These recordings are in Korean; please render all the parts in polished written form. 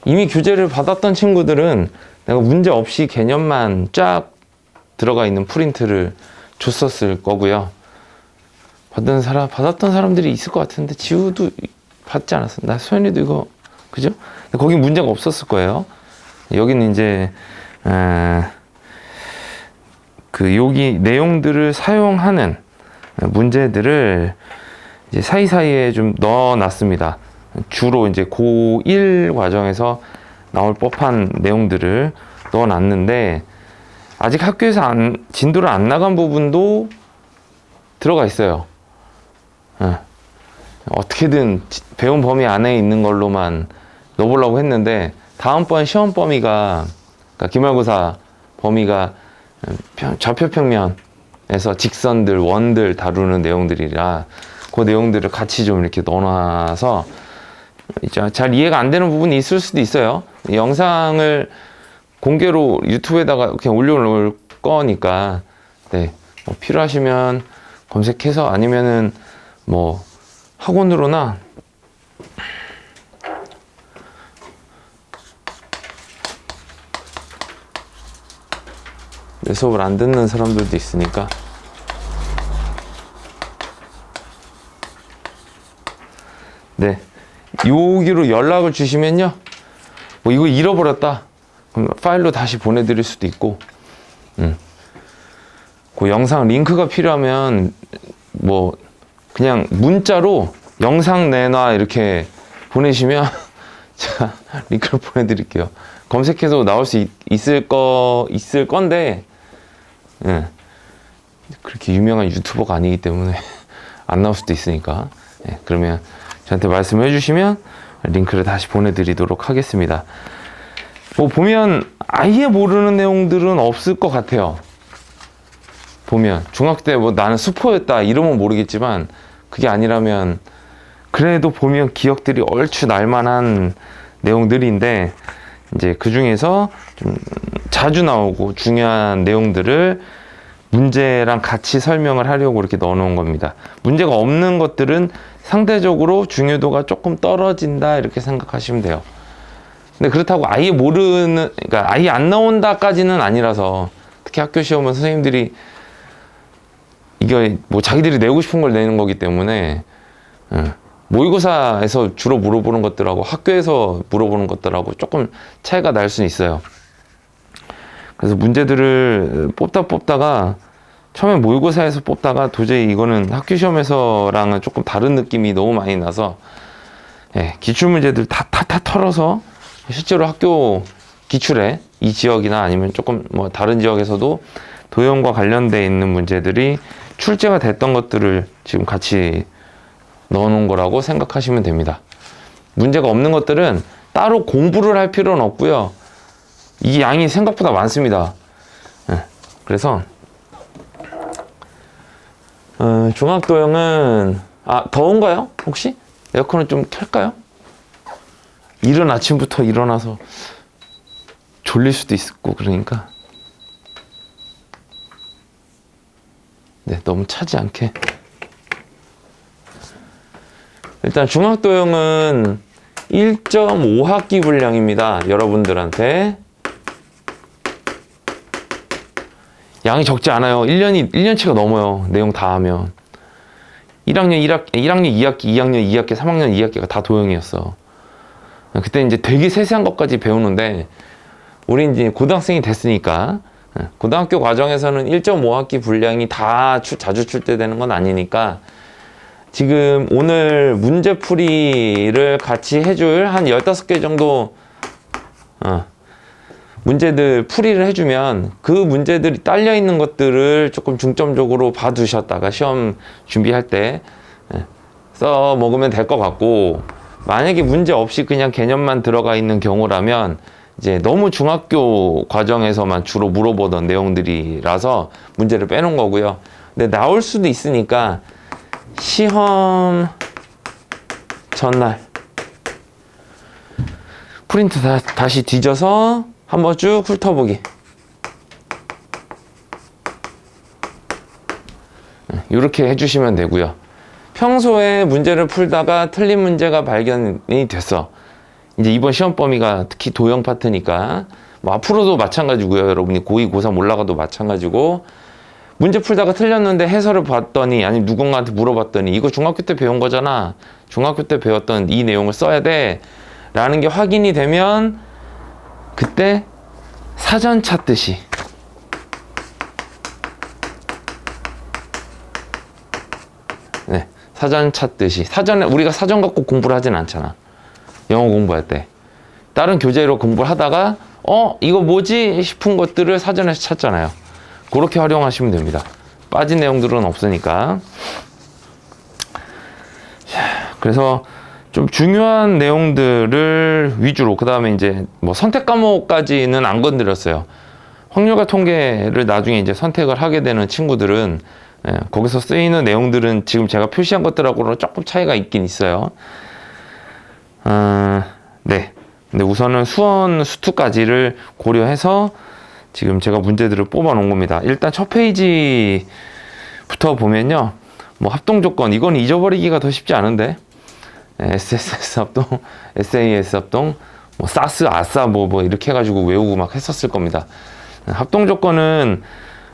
이미 교재를 받았던 친구들은 내가 문제 없이 개념만 쫙 들어가 있는 프린트를 줬었을 거고요. 받았던 사람들이 있을 것 같은데, 지우도 받지 않았어. 나 소연이도 이거, 그죠? 거기 문제가 없었을 거예요. 여기는 이제, 여기 내용들을 사용하는 문제들을 이제 사이사이에 좀 넣어 놨습니다. 주로 이제 고1 과정에서 나올 법한 내용들을 넣어 놨는데, 아직 학교에서 진도를 안 나간 부분도 들어가 있어요. 어떻게든 배운 범위 안에 있는 걸로만 넣어보려고 했는데, 다음번 시험 범위가, 그러니까 기말고사 범위가 좌표평면에서 직선들, 원들 다루는 내용들이라 그 내용들을 같이 좀 이렇게 넣어놔서 잘 이해가 안 되는 부분이 있을 수도 있어요. 영상을 공개로 유튜브에다가 그냥 올려놓을 거니까, 네, 뭐 필요하시면 검색해서, 아니면은 뭐 학원으로나 내 수업을 안 듣는 사람들도 있으니까, 네, 여기로 연락을 주시면요, 뭐 이거 잃어버렸다 그럼 파일로 다시 보내드릴 수도 있고, 그 영상 링크가 필요하면 뭐 그냥 문자로 영상 내놔 이렇게 보내시면 제가 링크를 보내드릴게요. 검색해서 나올 수 있을 건데, 예, 그렇게 유명한 유튜버가 아니기 때문에 안 나올 수도 있으니까, 예, 그러면 저한테 말씀해 주시면 링크를 다시 보내드리도록 하겠습니다. 뭐 보면 아예 모르는 내용들은 없을 것 같아요. 보면 중학교 때 뭐 나는 수포였다 이러면 모르겠지만, 그게 아니라면 그래도 보면 기억들이 얼추 날만한 내용들인데, 이제 그 중에서 좀 자주 나오고 중요한 내용들을 문제랑 같이 설명을 하려고 이렇게 넣어 놓은 겁니다. 문제가 없는 것들은 상대적으로 중요도가 조금 떨어진다 이렇게 생각하시면 돼요. 근데 그렇다고 아예 모르는, 그러니까 아예 안 나온다까지는 아니라서, 특히 학교 시험은 선생님들이 이게 뭐 자기들이 내고 싶은 걸 내는 거기 때문에, 모의고사에서 주로 물어보는 것들하고 학교에서 물어보는 것들하고 조금 차이가 날 수는 있어요. 그래서 문제들을 뽑다가 처음에 모의고사에서 뽑다가 도저히 이거는 학교 시험에서랑은 조금 다른 느낌이 너무 많이 나서, 예, 기출문제들 다 털어서 실제로 학교 기출에 이 지역이나 아니면 조금 뭐 다른 지역에서도 도형과 관련돼 있는 문제들이 출제가 됐던 것들을 지금 같이 넣어놓은 거라고 생각하시면 됩니다. 문제가 없는 것들은 따로 공부를 할 필요는 없고요. 이 양이 생각보다 많습니다. 그래서 중학도형은 더운가요? 혹시? 에어컨을 좀 켤까요? 이른 아침부터 일어나서 졸릴 수도 있고 그러니까, 네, 너무 차지 않게. 일단 중학도형은 1.5학기 분량입니다. 여러분들한테 양이 적지 않아요. 1년치가 넘어요. 내용 다 하면 1학년 2학기, 2학년 2학기, 3학년 2학기가 다 도형이었어. 그때 이제 되게 세세한 것까지 배우는데, 우리 이제 고등학생이 됐으니까, 고등학교 과정에서는 1.5학기 분량이 다 자주 출제되는 건 아니니까, 지금 오늘 문제풀이를 같이 해줄 한 15개 정도 문제들 풀이를 해주면, 그 문제들이 딸려 있는 것들을 조금 중점적으로 봐두셨다가 시험 준비할 때 써 먹으면 될 것 같고, 만약에 문제 없이 그냥 개념만 들어가 있는 경우라면 이제 너무 중학교 과정에서만 주로 물어보던 내용들이라서 문제를 빼놓은 거고요. 근데 나올 수도 있으니까 시험 전날 프린트 다시 뒤져서 한번 쭉 훑어보기. 이렇게 해주시면 되고요. 평소에 문제를 풀다가 틀린 문제가 발견이 됐어. 이제 이번 시험 범위가 특히 도형 파트니까 뭐 앞으로도 마찬가지고요. 여러분이 고2, 고3 올라가도 마찬가지고 문제 풀다가 틀렸는데 해설을 봤더니 아니 누군가한테 물어봤더니 이거 중학교 때 배운 거잖아. 중학교 때 배웠던 이 내용을 써야 돼. 라는 게 확인이 되면 그때 사전 찾듯이 네, 사전 찾듯이 사전에 우리가 사전 갖고 공부를 하진 않잖아. 영어 공부할 때 다른 교재로 공부를 하다가 이거 뭐지 싶은 것들을 사전에서 찾잖아요. 그렇게 활용하시면 됩니다. 빠진 내용들은 없으니까. 그래서 좀 중요한 내용들을 위주로, 그 다음에 이제 뭐 선택 과목까지는 안 건드렸어요. 확률과 통계를 나중에 이제 선택을 하게 되는 친구들은 거기서 쓰이는 내용들은 지금 제가 표시한 것들하고는 조금 차이가 있긴 있어요. 네. 근데 우선은 수원, 수투까지를 고려해서 지금 제가 문제들을 뽑아 놓은 겁니다. 일단 첫 페이지부터 보면요. 뭐 합동 조건, 이건 잊어버리기가 더 쉽지 않은데. SSS 합동, SAS 합동, 뭐 사스, 아싸 뭐 이렇게 해가지고 외우고 막 했었을 겁니다. 합동 조건은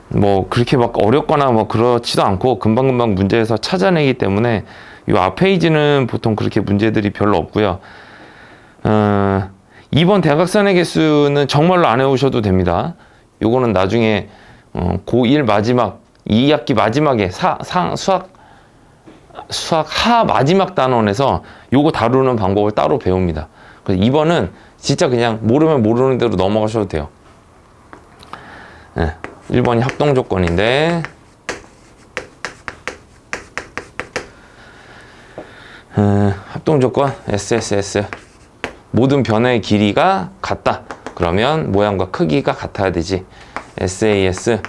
뭐 그렇게 막 어렵거나 뭐 그렇지도 않고 금방금방 문제에서 찾아내기 때문에 이 앞 페이지는 보통 그렇게 문제들이 별로 없고요. 2번 대각선의 개수는 정말로 안 해오셔도 됩니다. 요거는 나중에 고1 마지막 2학기 마지막에 수학 하 마지막 단원에서 요거 다루는 방법을 따로 배웁니다. 그래서 2번은 진짜 그냥 모르면 모르는 대로 넘어가셔도 돼요. 1번이 합동 조건인데 합동 조건 SSS 모든 변의 길이가 같다. 그러면 모양과 크기가 같아야 되지. SAS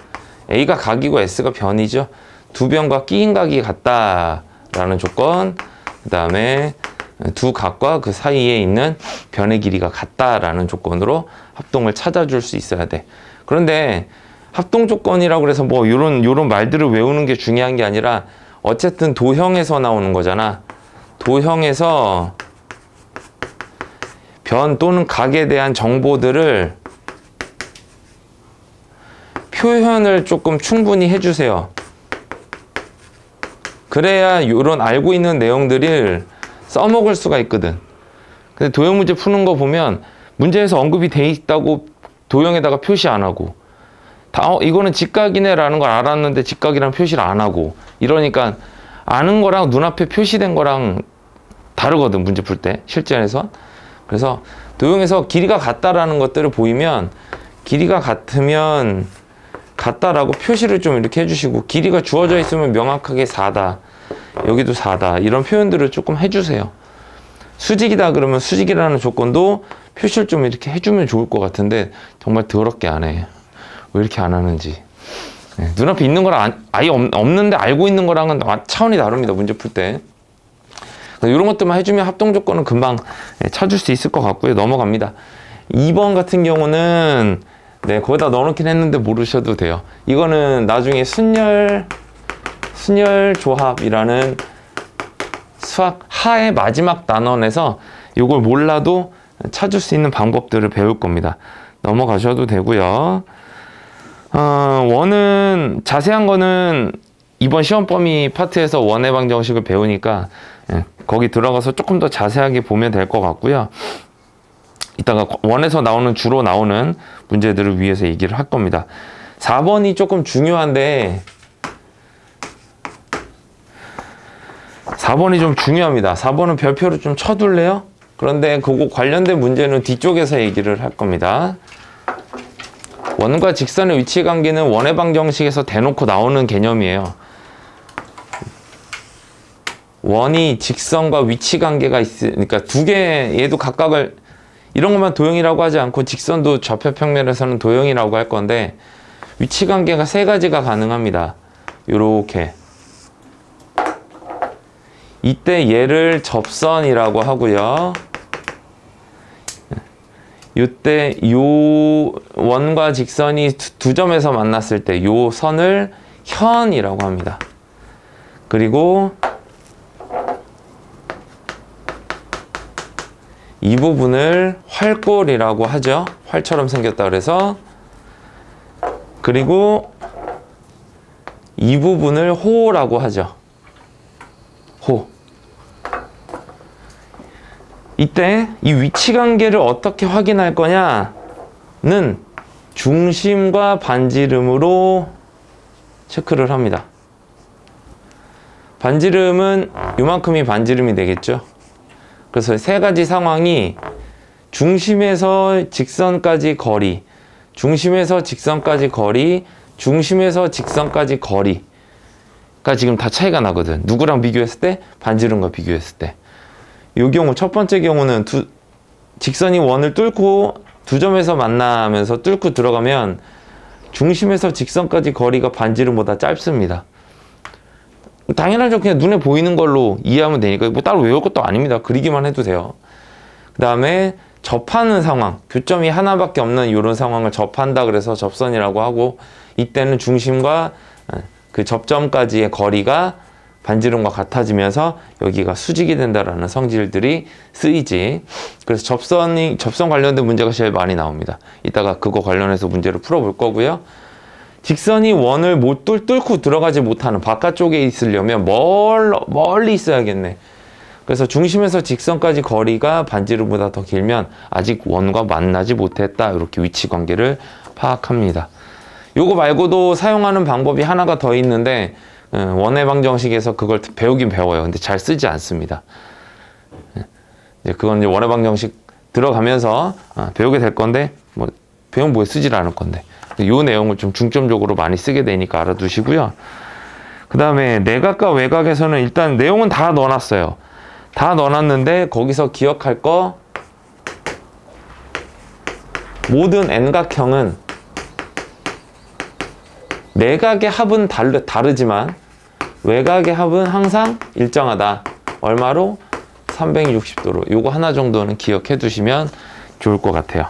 A가 각이고 S가 변이죠. 두 변과 끼인 각이 같다라는 조건. 그 다음에 두 각과 그 사이에 있는 변의 길이가 같다라는 조건으로 합동을 찾아줄 수 있어야 돼. 그런데 합동 조건이라고 해서 뭐 요런 말들을 외우는 게 중요한 게 아니라 어쨌든 도형에서 나오는 거잖아. 도형에서 변 또는 각에 대한 정보들을 표현을 조금 충분히 해주세요. 그래야 이런 알고 있는 내용들을 써먹을 수가 있거든. 근데 도형 문제 푸는 거 보면 문제에서 언급이 돼 있다고 도형에다가 표시 안 하고 이거는 직각이네 라는 걸 알았는데 직각이라는 표시를 안 하고 이러니까 아는 거랑 눈앞에 표시된 거랑 다르거든, 문제 풀 때 실전에서. 그래서 도형에서 길이가 같다라는 것들을 보이면 길이가 같으면 같다라고 표시를 좀 이렇게 해주시고, 길이가 주어져 있으면 명확하게 4다, 여기도 4다, 이런 표현들을 조금 해주세요. 수직이다 그러면 수직이라는 조건도 표시를 좀 이렇게 해주면 좋을 것 같은데 정말 더럽게 안 해. 왜 이렇게 안 하는지. 눈앞에 있는 거랑 아예 없는데 알고 있는 거랑은 차원이 다릅니다, 문제 풀 때. 이런 것들만 해주면 합동 조건은 금방 찾을 수 있을 것 같고요. 넘어갑니다. 2번 같은 경우는 거기다 넣어놓긴 했는데 모르셔도 돼요. 이거는 나중에 순열 조합이라는 수학 하의 마지막 단원에서 이걸 몰라도 찾을 수 있는 방법들을 배울 겁니다. 넘어가셔도 되고요. 원은 자세한 거는 이번 시험 범위 파트에서 원의 방정식을 배우니까 거기 들어가서 조금 더 자세하게 보면 될 것 같고요. 이따가 원에서 주로 나오는 문제들을 위해서 얘기를 할 겁니다. 4번이 조금 중요한데 4번이 좀 중요합니다. 4번은 별표를 좀 쳐둘래요? 그런데 그거 관련된 문제는 뒤쪽에서 얘기를 할 겁니다. 원과 직선의 위치 관계는 원의 방정식에서 대놓고 나오는 개념이에요. 원이 직선과 위치 관계가 있으니까 두 개, 얘도 각각을 이런 것만 도형이라고 하지 않고 직선도 좌표 평면에서는 도형이라고 할 건데 위치 관계가 세 가지가 가능합니다. 요렇게. 이때 얘를 접선이라고 하고요. 이때 요 원과 직선이 두 점에서 만났을 때 요 선을 현이라고 합니다. 그리고 이 부분을 활골이라고 하죠. 활처럼 생겼다 그래서. 그리고 이 부분을 호라고 하죠. 호. 이때 이 위치 관계를 어떻게 확인할 거냐는 중심과 반지름으로 체크를 합니다. 반지름은 이만큼이 반지름이 되겠죠. 그래서 세 가지 상황이 중심에서 직선까지 거리, 중심에서 직선까지 거리, 중심에서 직선까지 거리가 지금 다 차이가 나거든. 누구랑 비교했을 때? 반지름과 비교했을 때. 이 경우 첫 번째 경우는 직선이 원을 뚫고 두 점에서 만나면서 뚫고 들어가면 중심에서 직선까지 거리가 반지름보다 짧습니다. 당연하죠. 그냥 눈에 보이는 걸로 이해하면 되니까 뭐 따로 외울 것도 아닙니다. 그리기만 해도 돼요. 그 다음에 접하는 상황, 교점이 하나밖에 없는 이런 상황을 접한다 그래서 접선이라고 하고, 이때는 중심과 그 접점까지의 거리가 반지름과 같아지면서 여기가 수직이 된다라는 성질들이 쓰이지. 그래서 접선 관련된 문제가 제일 많이 나옵니다. 이따가 그거 관련해서 문제를 풀어볼 거고요. 직선이 원을 뚫고 들어가지 못하는, 바깥쪽에 있으려면 멀리 있어야겠네. 그래서 중심에서 직선까지 거리가 반지름보다 더 길면 아직 원과 만나지 못했다. 이렇게 위치 관계를 파악합니다. 요거 말고도 사용하는 방법이 하나가 더 있는데 원해방정식에서 그걸 배우긴 배워요. 근데 잘 쓰지 않습니다. 이제 그건 이제 원해방정식 들어가면서 배우게 될 건데, 뭐 배운 뭐에 쓰질 않을 건데, 이 내용을 좀 중점적으로 많이 쓰게 되니까 알아두시고요. 그 다음에 내각과 외곽에서는 일단 내용은 다 넣어놨어요. 다 넣어놨는데 거기서 기억할 거, 모든 N각형은 내각의 합은 다르지만 외곽의 합은 항상 일정하다. 얼마로? 360도로. 요거 하나 정도는 기억해 두시면 좋을 것 같아요.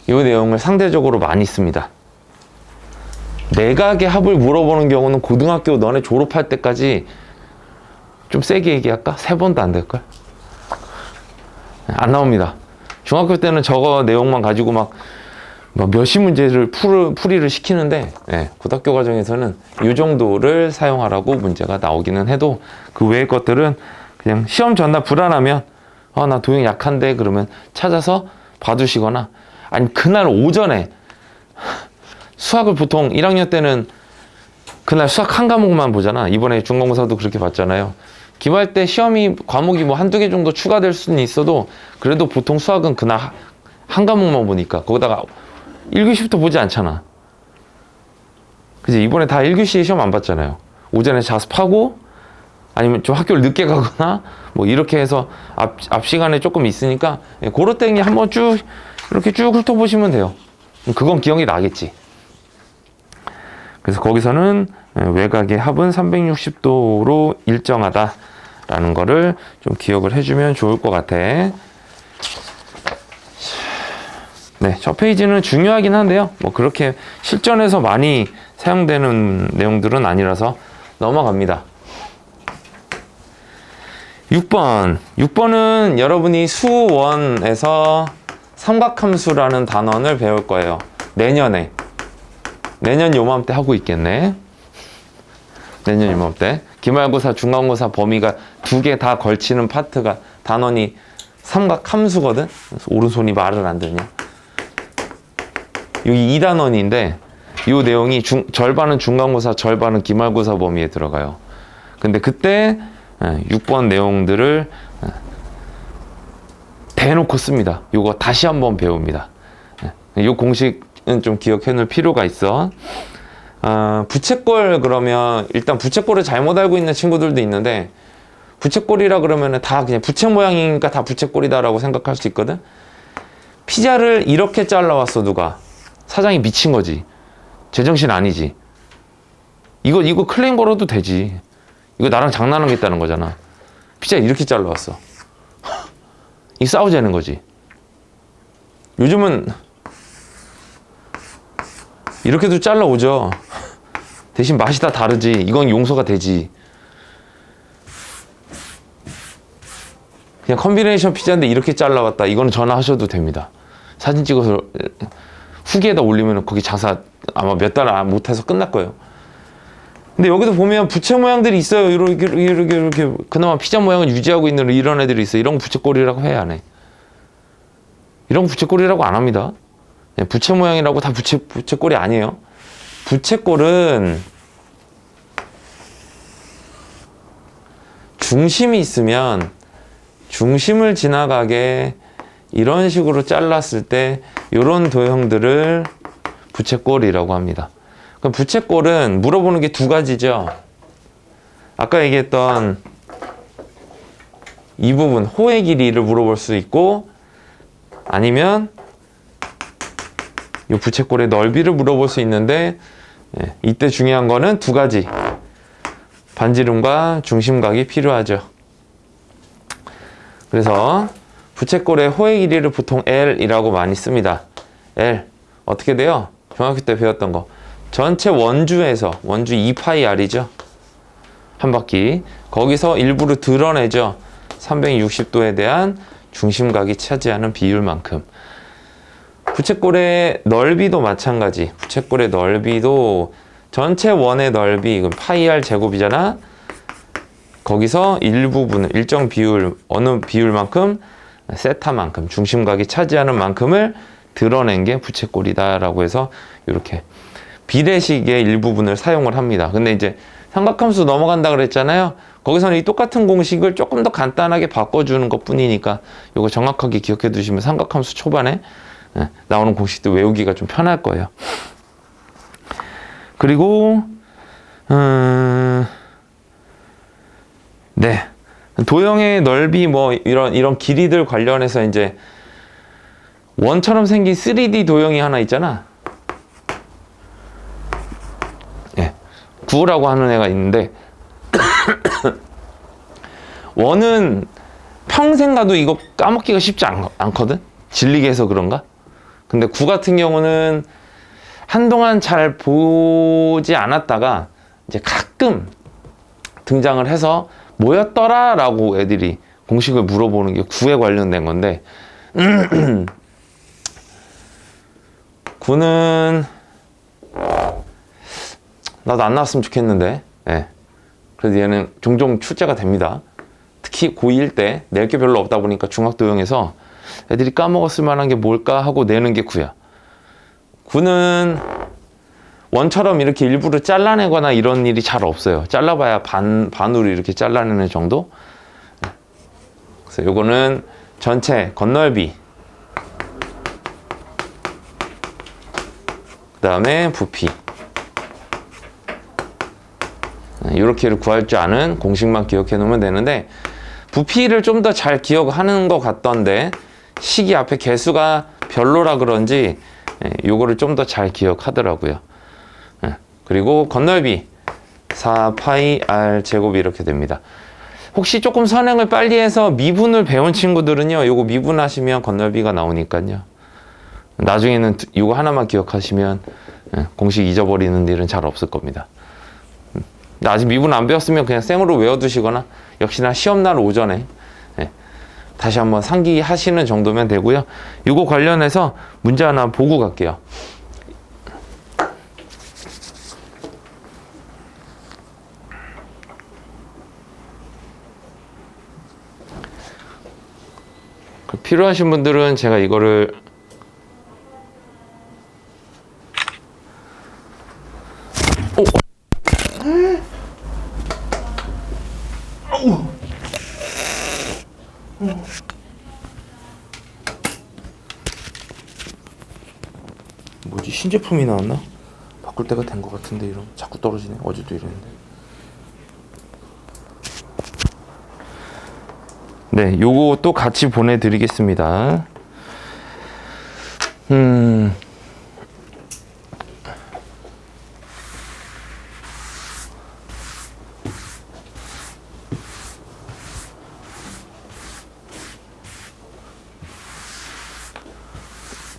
이 내용을 상대적으로 많이 씁니다. 내각의 합을 물어보는 경우는 고등학교 너네 졸업할 때까지, 좀 세게 얘기할까? 3번도 안 될걸? 안 나옵니다. 중학교 때는 저거 내용만 가지고 막 몇십 문제를 풀이를 시키는데, 고등학교 과정에서는 이 정도를 사용하라고 문제가 나오기는 해도 그 외의 것들은 그냥 시험 전날 불안하면 나 도형 약한데 그러면 찾아서 봐두시거나, 아니 그날 오전에 수학을 보통 1학년 때는 그날 수학 한 과목만 보잖아. 이번에 중간고사도 그렇게 봤잖아요. 기말 때 시험이 과목이 뭐 한두 개 정도 추가될 수는 있어도 그래도 보통 수학은 그날 한 과목만 보니까 거기다가 1교시부터 보지 않잖아. 그치? 이번에 다 1교시 시험 안 봤잖아요. 오전에 자습하고 아니면 좀 학교를 늦게 가거나 뭐 이렇게 해서 앞 시간에 조금 있으니까 그럴 때 그냥 한번 이렇게 쭉 훑어보시면 돼요. 그건 기억이 나겠지. 그래서 거기서는 외곽의 합은 360도로 일정하다라는 거를 좀 기억을 해주면 좋을 것 같아. 네, 저 페이지는 중요하긴 한데요. 뭐 그렇게 실전에서 많이 사용되는 내용들은 아니라서 넘어갑니다. 6번은 여러분이 수원에서 삼각함수라는 단원을 배울 거예요. 내년 요맘때 하고 있겠네. 내년 요맘때. 기말고사, 중간고사 범위가 2개 다 걸치는 파트가 단원이 삼각함수거든. 오른손이 말을 안 듣냐. 여기 2단원인데 이 내용이 절반은 중간고사, 절반은 기말고사 범위에 들어가요. 근데 그때 6번 내용들을 대놓고 씁니다. 이거 다시 한번 배웁니다. 이 공식은 좀 기억해 놓을 필요가 있어. 부채꼴 그러면 일단 부채꼴을 잘못 알고 있는 친구들도 있는데, 부채꼴이라 그러면 다 그냥 부채 모양이니까 다 부채꼴이다라고 생각할 수 있거든. 피자를 이렇게 잘라왔어. 누가? 사장이 미친 거지. 제정신 아니지. 이거 클레임 걸어도 되지. 이거 나랑 장난하겠다는 거잖아. 피자 이렇게 잘라왔어. 이 싸우자는 거지. 요즘은 이렇게도 잘라오죠. 대신 맛이 다 다르지. 이건 용서가 되지. 그냥 컨비네이션 피자인데 이렇게 잘라왔다. 이거는 전화하셔도 됩니다. 사진 찍어서 후기에다 올리면 거기 장사 아마 몇 달 못해서 끝날 거예요. 근데 여기도 보면 부채 모양들이 있어요. 이렇게 그나마 피자 모양을 유지하고 있는 이런 애들이 있어요. 이런 거 부채꼴이라고 해, 안 해? 이런 거 부채꼴이라고 안 합니다. 부채 모양이라고 다 부채꼴이 아니에요. 부채꼴은 중심이 있으면 중심을 지나가게 이런 식으로 잘랐을 때 이런 도형들을 부채꼴이라고 합니다. 그럼 부채꼴은 물어보는 게 두 가지죠. 아까 얘기했던 이 부분 호의 길이를 물어볼 수 있고, 아니면 이 부채꼴의 넓이를 물어볼 수 있는데, 이때 중요한 거는 두 가지, 반지름과 중심각이 필요하죠. 그래서 부채꼴의 호의 길이를 보통 L이라고 많이 씁니다. L 어떻게 돼요? 중학교 때 배웠던 거, 전체 원주에서, 원주 2파이R이죠 한 바퀴, 거기서 일부를 드러내죠. 360도에 대한 중심각이 차지하는 비율만큼. 부채꼴의 넓이도 마찬가지. 부채꼴의 넓이도 전체 원의 넓이, 이건 파이R 제곱이잖아. 거기서 일부분을, 일정 비율, 어느 비율만큼, 세타만큼, 중심각이 차지하는 만큼을 드러낸 게 부채꼴이다 라고 해서 이렇게 비례식의 일부분을 사용을 합니다. 근데 이제 삼각함수 넘어간다 그랬잖아요. 거기서는 이 똑같은 공식을 조금 더 간단하게 바꿔주는 것 뿐이니까 이거 정확하게 기억해 두시면 삼각함수 초반에 나오는 공식도 외우기가 좀 편할 거예요. 그리고 네, 도형의 넓이 뭐 이런 길이들 관련해서 이제 원처럼 생긴 3D 도형이 하나 있잖아. 예, 구라고 하는 애가 있는데 원은 평생 가도 이거 까먹기가 쉽지 않거든? 질리게 해서 그런가? 근데 구 같은 경우는 한동안 잘 보지 않았다가 이제 가끔 등장을 해서 뭐였더라? 라고 애들이 공식을 물어보는 게 구에 관련된 건데 구는 나도 안 나왔으면 좋겠는데, 예. 그래도 얘는 종종 출제가 됩니다. 특히 고2일 때 낼 게 별로 없다 보니까 중학도형에서 애들이 까먹었을 만한 게 뭘까 하고 내는 게 구야. 구는 원처럼 이렇게 일부러 잘라내거나 이런 일이 잘 없어요. 잘라봐야 반으로 이렇게 잘라내는 정도. 그래서 요거는 전체 건널비, 그 다음에 부피, 이렇게를 구할 줄 아는 공식만 기억해 놓으면 되는데, 부피를 좀 더 잘 기억하는 것 같던데 식이 앞에 개수가 별로라 그런지 요거를 좀 더 잘 기억하더라고요. 그리고 건널비 4파이R 제곱이 이렇게 됩니다. 혹시 조금 선행을 빨리 해서 미분을 배운 친구들은요, 요거 미분하시면 건널비가 나오니까요. 나중에는 이거 하나만 기억하시면 공식 잊어버리는 일은 잘 없을 겁니다. 아직 미분 안 배웠으면 그냥 생으로 외워두시거나 역시나 시험날 오전에 다시 한번 상기하시는 정도면 되고요. 이거 관련해서 문제 하나 보고 갈게요. 필요하신 분들은 제가 이거를 뭐지, 신제품이 나왔나? 바꿀 때가 된 것 같은데 이런 자꾸 떨어지네. 어제도 이랬는데. 네, 요거 또 같이 보내드리겠습니다.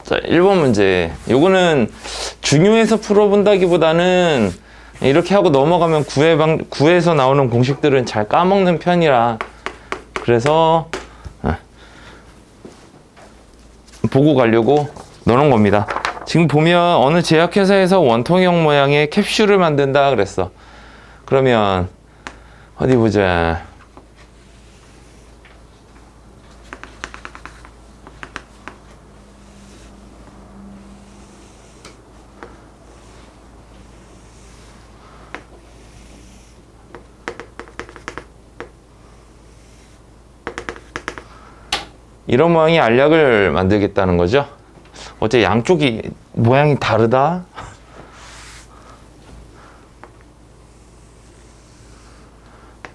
자, 1번 문제. 요거는 중요해서 풀어본다기보다는 이렇게 하고 넘어가면 구에서 나오는 공식들은 잘 까먹는 편이라, 그래서 보고 가려고 넣어놓은 겁니다. 지금 보면 어느 제약회사에서 원통형 모양의 캡슐을 만든다 그랬어. 그러면 어디 보자. 이런 모양의 알약을 만들겠다는 거죠. 어째 양쪽이 모양이 다르다?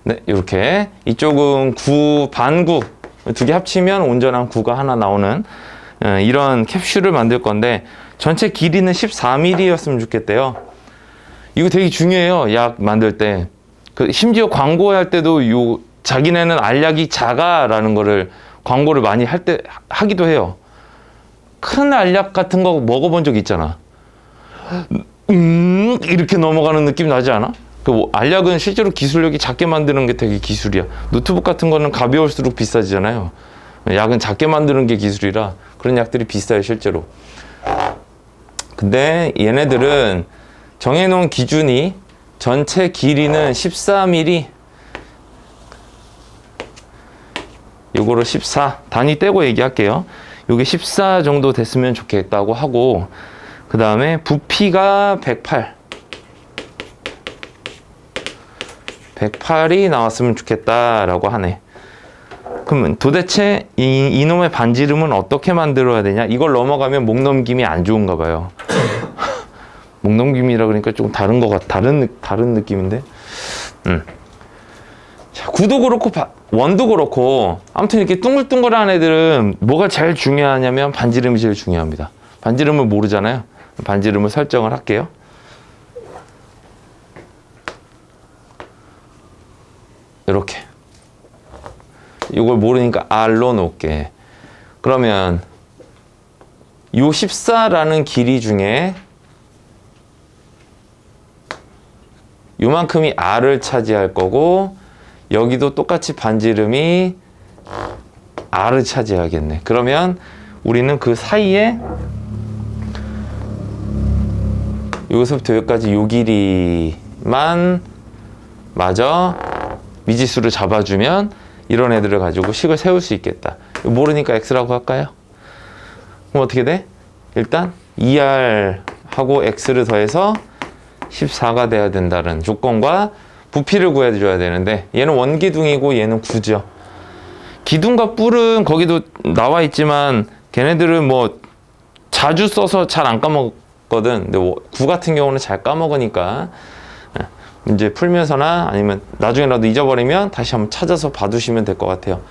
네, 이렇게 이쪽은 반구 두 개 합치면 온전한 구가 하나 나오는 이런 캡슐을 만들 건데 전체 길이는 14mm였으면 좋겠대요. 이거 되게 중요해요. 약 만들 때. 심지어 광고할 때도 자기네는 알약이 작아라는 거를 광고를 많이 하기도 해요. 큰 알약 같은 거 먹어본 적 있잖아. 이렇게 넘어가는 느낌 나지 않아? 알약은 실제로 기술력이 작게 만드는 게 되게 기술이야. 노트북 같은 거는 가벼울수록 비싸지잖아요. 약은 작게 만드는 게 기술이라 그런 약들이 비싸요, 실제로. 근데 얘네들은 정해놓은 기준이 전체 길이는 14mm, 요거를 14 단위 떼고 얘기할게요. 요게 14 정도 됐으면 좋겠다고 하고, 그 다음에 부피가 108이 나왔으면 좋겠다라고 하네. 그러면 도대체 이놈의 반지름은 어떻게 만들어야 되냐? 이걸 넘어가면 목넘김이 안 좋은가 봐요. 목넘김이라 그러니까 조금 다른 것 같아. 다른 느낌인데. 자, 구도 그렇고 원도 그렇고 아무튼 이렇게 둥글둥글한 애들은 뭐가 제일 중요하냐면 반지름이 제일 중요합니다. 반지름을 모르잖아요. 반지름을 설정을 할게요. 이렇게. 이걸 모르니까 R로 놓을게. 그러면 요 14라는 길이 중에 요만큼이 R을 차지할 거고, 여기도 똑같이 반지름이 R을 차지하겠네. 그러면 우리는 그 사이에 여기서부터 여기까지 요 길이만 마저 미지수를 잡아주면 이런 애들을 가지고 식을 세울 수 있겠다. 모르니까 X라고 할까요? 그럼 어떻게 돼? 일단 2R하고 X를 더해서 14가 돼야 된다는 조건과 부피를 구해줘야 되는데, 얘는 원기둥이고 얘는 구죠. 기둥과 뿔은 거기도 나와 있지만 걔네들은 뭐 자주 써서 잘 안 까먹거든. 근데 구 같은 경우는 잘 까먹으니까 문제 풀면서나 아니면 나중에라도 잊어버리면 다시 한번 찾아서 봐두시면 될 것 같아요.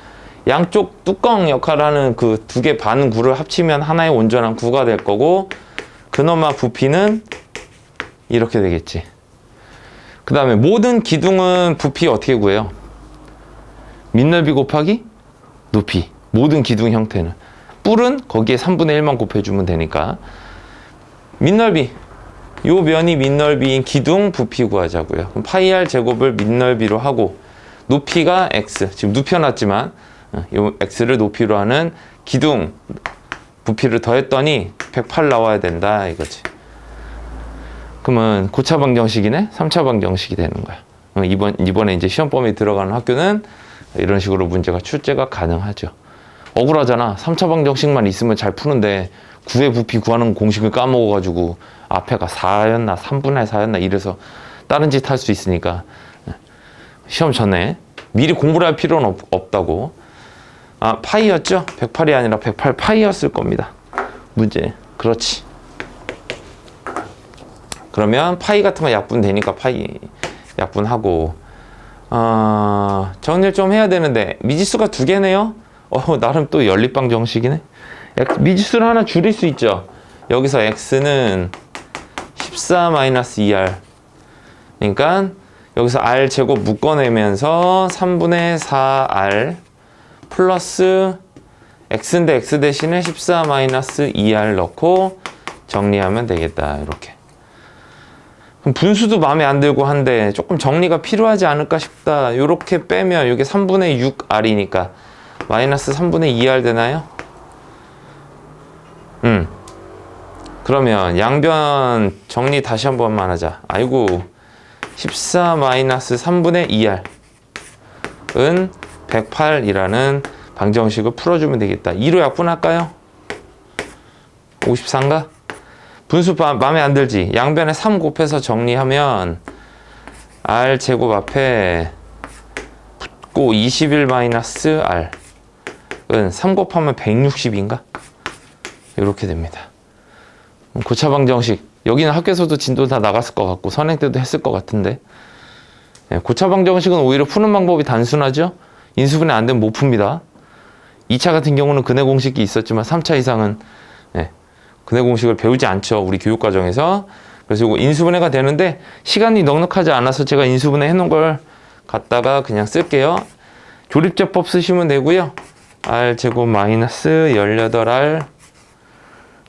양쪽 뚜껑 역할을 하는 그 2개 반 구를 합치면 하나의 온전한 구가 될 거고, 그나마 부피는 이렇게 되겠지. 그 다음에 모든 기둥은 부피 어떻게 구해요? 밑넓이 곱하기 높이. 모든 기둥 형태는. 뿔은 거기에 3분의 1만 곱해주면 되니까. 밑넓이. 요 면이 밑넓이인 기둥 부피 구하자고요. 그럼 파이 r 제곱을 밑넓이로 하고, 높이가 x. 지금 눕혀놨지만 요 x를 높이로 하는 기둥 부피를 더했더니 108 나와야 된다 이거지. 그러면 고차 방정식이네? 3차 방정식이 되는 거야. 이번에 이제 시험 범위에 들어가는 학교는 이런 식으로 문제가 출제가 가능하죠. 억울하잖아. 3차 방정식만 있으면 잘 푸는데 9의 부피 구하는 공식을 까먹어가지고 앞에가 4였나 3분의 4였나 이래서 다른 짓 할 수 있으니까 시험 전에 미리 공부를 할 필요는 없다고. 아, 파이였죠? 108이 아니라 108 파이였을 겁니다. 문제. 그렇지. 그러면 파이 같은 거 약분되니까 파이 약분하고, 정리를 좀 해야 되는데 미지수가 2개네요. 나름 또 연립방 정식이네. 미지수를 하나 줄일 수 있죠. 여기서 x는 14-2r, 그러니까 여기서 r 제곱 묶어내면서 3분의 4r 플러스 x인데 x 대신에 14-2r 넣고 정리하면 되겠다. 이렇게. 그럼 분수도 마음에 안 들고 한데 조금 정리가 필요하지 않을까 싶다. 이렇게 빼면 이게 3분의 6r이니까 마이너스 3분의 2r 되나요? 그러면 양변 정리 다시 한 번만 하자. 아이고, 14-3분의 2r은 108이라는 방정식을 풀어주면 되겠다. 2로 약분할까요? 54인가? 분수 마음에 안 들지? 양변에 3 곱해서 정리하면 r 제곱 앞에 붙고 21-r은 3 곱하면 160인가? 이렇게 됩니다. 고차 방정식, 여기는 학교에서도 진도 다 나갔을 것 같고 선행 때도 했을 것 같은데, 고차 방정식은 오히려 푸는 방법이 단순하죠. 인수분해 안 되면 못 풉니다. 2차 같은 경우는 근해 공식이 있었지만 3차 이상은 근해 공식을 배우지 않죠, 우리 교육과정에서. 그래서 이거 인수분해가 되는데 시간이 넉넉하지 않아서 제가 인수분해 해놓은 걸 갖다가 그냥 쓸게요. 조립제법 쓰시면 되고요. r 제곱 마이너스 18r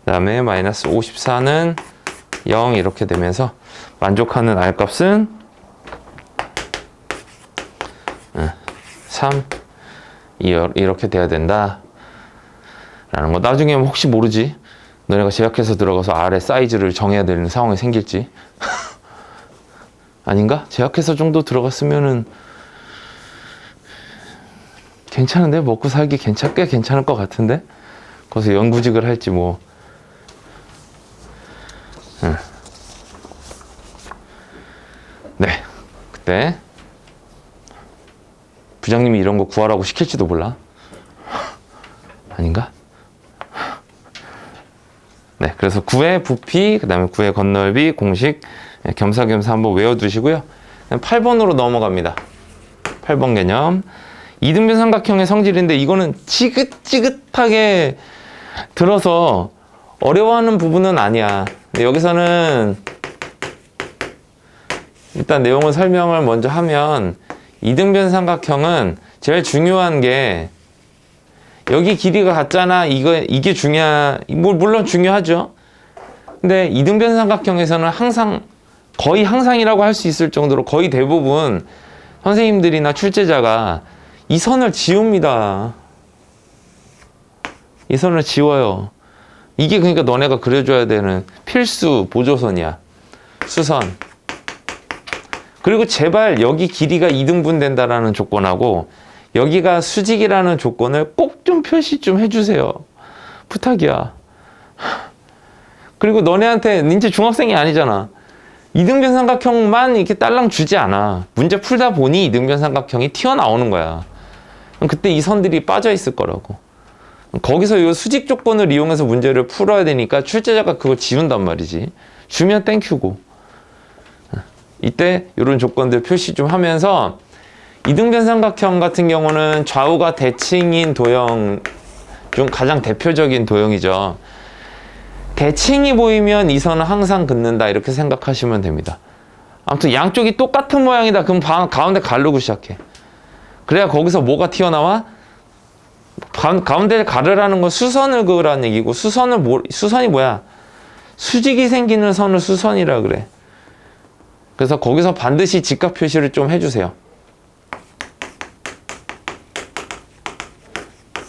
그 다음에 마이너스 54는 0 이렇게 되면서 만족하는 r 값은 3 이렇게 돼야 된다 라는 거. 나중에 혹시 모르지, 너네가 제약해서 들어가서 r의 사이즈를 정해야 되는 상황이 생길지. 아닌가? 제약해서 정도 들어갔으면은 괜찮은데? 먹고 살기 꽤 괜찮을 것 같은데? 거기서 연구직을 할지 뭐. 네, 그때 부장님이 이런 거 구하라고 시킬지도 몰라. 아닌가? 네, 그래서 9의 부피, 그 다음에 9의 건널비 공식 겸사겸사 한번 외워두시고요. 8번으로 넘어갑니다. 8번 개념. 이등변 삼각형의 성질인데 이거는 지긋지긋하게 들어서 어려워하는 부분은 아니야. 근데 여기서는 일단 내용을 설명을 먼저 하면, 이등변 삼각형은 제일 중요한 게 여기 길이가 같잖아. 이게 물론 중요하죠. 근데 이등변 삼각형에서는 거의 항상이라고 할 수 있을 정도로 거의 대부분 선생님들이나 출제자가 이 선을 지웁니다. 이 선을 지워요. 이게 그러니까 너네가 그려줘야 되는 필수 보조선이야. 수선. 그리고 제발 여기 길이가 2등분 된다라는 조건하고 여기가 수직이라는 조건을 꼭 좀 표시 좀 해주세요. 부탁이야. 그리고 너네한테 이제 중학생이 아니잖아. 이등변 삼각형만 이렇게 딸랑 주지 않아. 문제 풀다 보니 이등변 삼각형이 튀어나오는 거야. 그때 이 선들이 빠져 있을 거라고. 거기서 이 수직 조건을 이용해서 문제를 풀어야 되니까 출제자가 그걸 지운단 말이지. 주면 땡큐고. 이때 이런 조건들 표시 좀 하면서, 이등변 삼각형 같은 경우는 좌우가 대칭인 도형 중 가장 대표적인 도형이죠. 대칭이 보이면 이 선은 항상 긋는다 이렇게 생각하시면 됩니다. 아무튼 양쪽이 똑같은 모양이다 그럼 가운데 가르고 시작해. 그래야 거기서 뭐가 튀어나와? 가운데를 가르라는 건 수선을 그으라는 얘기고, 수선이 뭐야? 수직이 생기는 선을 수선이라 그래. 그래서 거기서 반드시 직각 표시를 좀 해주세요.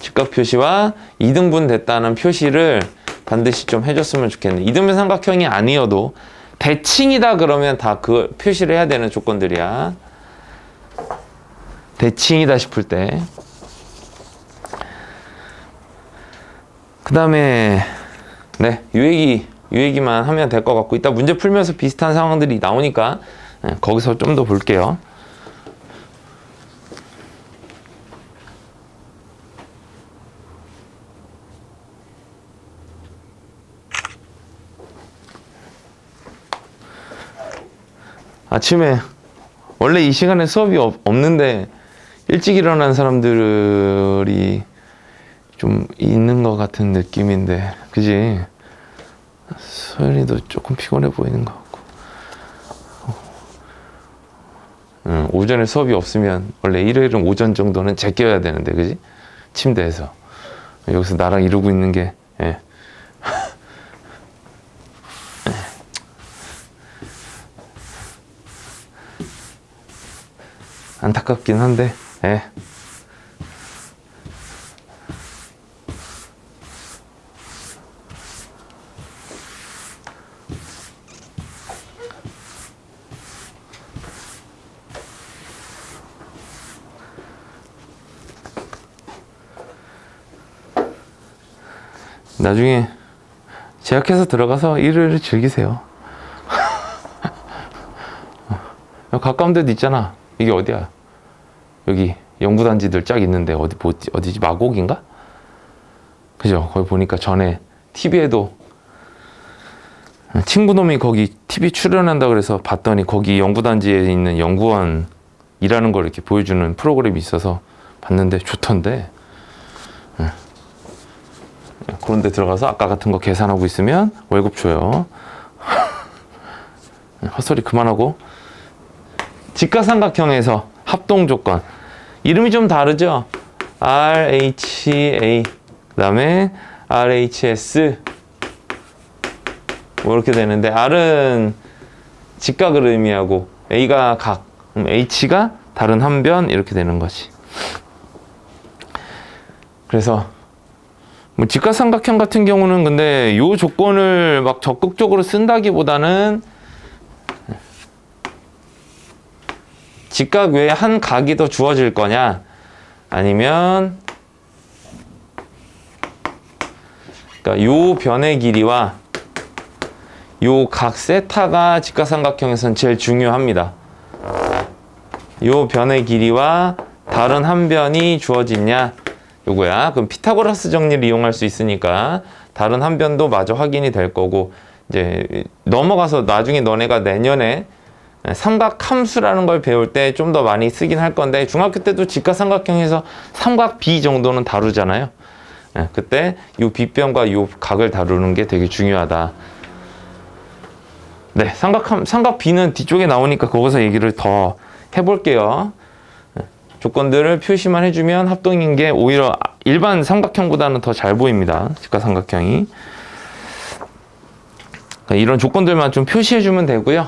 직각 표시와 2등분 됐다는 표시를 반드시 좀 해줬으면 좋겠네. 이등변 삼각형이 아니어도 대칭이다 그러면 다 그 표시를 해야 되는 조건들이야. 대칭이다 싶을 때. 그 다음에 네, 유예기만 하면 될 것 같고, 이따 문제 풀면서 비슷한 상황들이 나오니까 거기서 좀 더 볼게요. 아침에 원래 이 시간에 수업이 없는데 일찍 일어난 사람들이 좀 있는 것 같은 느낌인데, 그지? 소연이도 조금 피곤해 보이는 것 같고. 오전에 수업이 없으면 원래 일요일은 오전 정도는 제껴야 되는데, 그지? 침대에서. 여기서 나랑 이러고 있는 게, 예. 안타깝긴 한데, 예. 나중에 제약해서 들어가서 일을 즐기세요. 가까운 데도 있잖아. 이게 어디야? 여기 연구단지들 쫙 있는데 어디지? 마곡인가? 그죠? 거기 보니까 전에 TV에도 친구놈이 거기 TV 출연한다 그래서 봤더니 거기 연구단지에 있는 연구원 일하는 걸 이렇게 보여주는 프로그램이 있어서 봤는데 좋던데. 그런데 들어가서 아까 같은 거 계산하고 있으면 월급 줘요. 헛소리 그만하고. 직각삼각형에서 합동 조건. 이름이 좀 다르죠? RHA, 그 다음에 RHS. 뭐 이렇게 되는데, R은 직각을 의미하고, A가 각, H가 다른 한 변, 이렇게 되는 거지. 그래서, 뭐 직각삼각형 같은 경우는 근데 요 조건을 막 적극적으로 쓴다기보다는 직각 외에 한 각이 더 주어질 거냐, 아니면 그러니까 요 변의 길이와 요 각 세타가 직각삼각형에서는 제일 중요합니다. 요 변의 길이와 다른 한 변이 주어지냐, 요거야. 그럼 피타고라스 정리를 이용할 수 있으니까 다른 한 변도 마저 확인이 될 거고, 이제 넘어가서 나중에 너네가 내년에 삼각함수라는 걸 배울 때 좀 더 많이 쓰긴 할 건데, 중학교 때도 직각삼각형에서 삼각 B 정도는 다루잖아요. 그때 요 빗변과 요 각을 다루는 게 되게 중요하다. 네, 삼각 B는 뒤쪽에 나오니까 거기서 얘기를 더 해볼게요. 조건들을 표시만 해주면 합동인 게 오히려 일반 삼각형보다는 더 잘 보입니다. 직각삼각형이. 이런 조건들만 좀 표시해주면 되고요.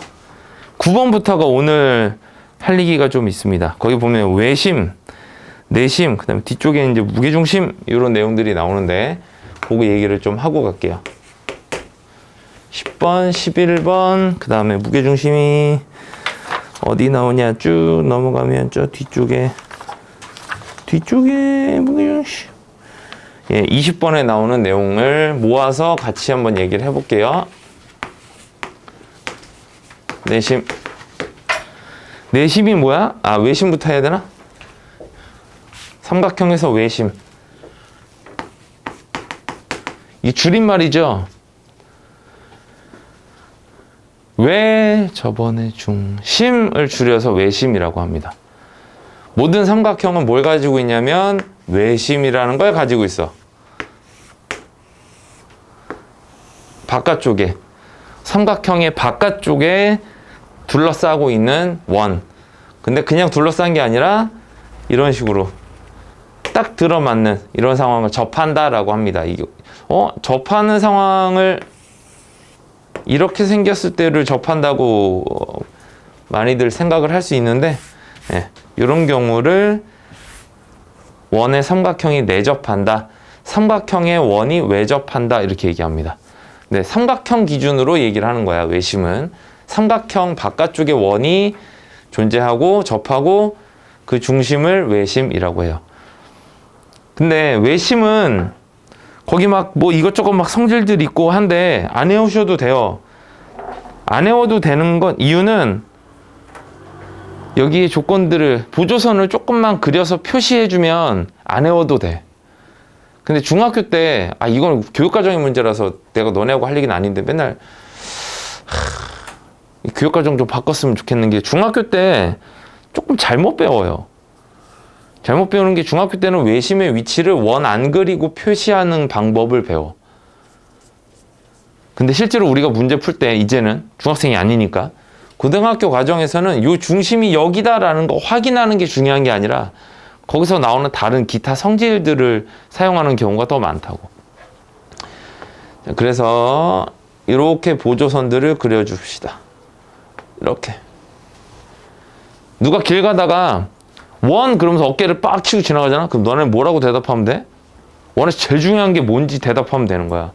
9번부터가 오늘 할 얘기가 좀 있습니다. 거기 보면 외심, 내심, 그 다음에 뒤쪽에 이제 무게중심, 이런 내용들이 나오는데, 그거 얘기를 좀 하고 갈게요. 10번, 11번, 그 다음에 무게중심이 어디 나오냐, 쭉 넘어가면 저 뒤쪽에 무게중심. 예, 20번에 나오는 내용을 모아서 같이 한번 얘기를 해볼게요. 내심. 내심이 뭐야? 아, 외심부터 해야 되나? 삼각형에서 외심. 이 줄임말이죠. 왜 저번에 중심을 줄여서 외심이라고 합니다. 모든 삼각형은 뭘 가지고 있냐면 외심이라는 걸 가지고 있어. 바깥쪽에, 삼각형의 바깥쪽에 둘러싸고 있는 원. 근데 그냥 둘러싼 게 아니라 이런 식으로 딱 들어맞는 이런 상황을 접한다라고 합니다. 이게 접하는 상황을 이렇게 생겼을 때를 접한다고 많이들 생각을 할 수 있는데, 이런 경우를 원의 삼각형이 내접한다, 삼각형의 원이 외접한다, 이렇게 얘기합니다. 네, 삼각형 기준으로 얘기를 하는 거야. 외심은 삼각형 바깥쪽에 원이 존재하고 접하고 그 중심을 외심이라고 해요. 근데 외심은 거기 막 뭐 이것저것 막 성질들 있고 한데 안 외우셔도 돼요. 안 외워도 되는 건, 이유는 여기에 조건들을, 보조선을 조금만 그려서 표시해주면 안 외워도 돼. 근데 중학교 때, 이건 교육과정의 문제라서 내가 너네하고 할 얘기는 아닌데 맨날 교육과정 좀 바꿨으면 좋겠는 게, 중학교 때 조금 잘못 배워요. 잘못 배우는 게, 중학교 때는 외심의 위치를 원 안 그리고 표시하는 방법을 배워. 근데 실제로 우리가 문제 풀 때, 이제는 중학생이 아니니까, 고등학교 과정에서는 요 중심이 여기다라는 거 확인하는 게 중요한 게 아니라 거기서 나오는 다른 기타 성질들을 사용하는 경우가 더 많다고. 그래서 이렇게 보조선들을 그려줍시다. 이렇게. 누가 길 가다가 원 그러면서 어깨를 빡 치고 지나가잖아. 그럼 너네 뭐라고 대답하면 돼? 원에서 제일 중요한 게 뭔지 대답하면 되는 거야.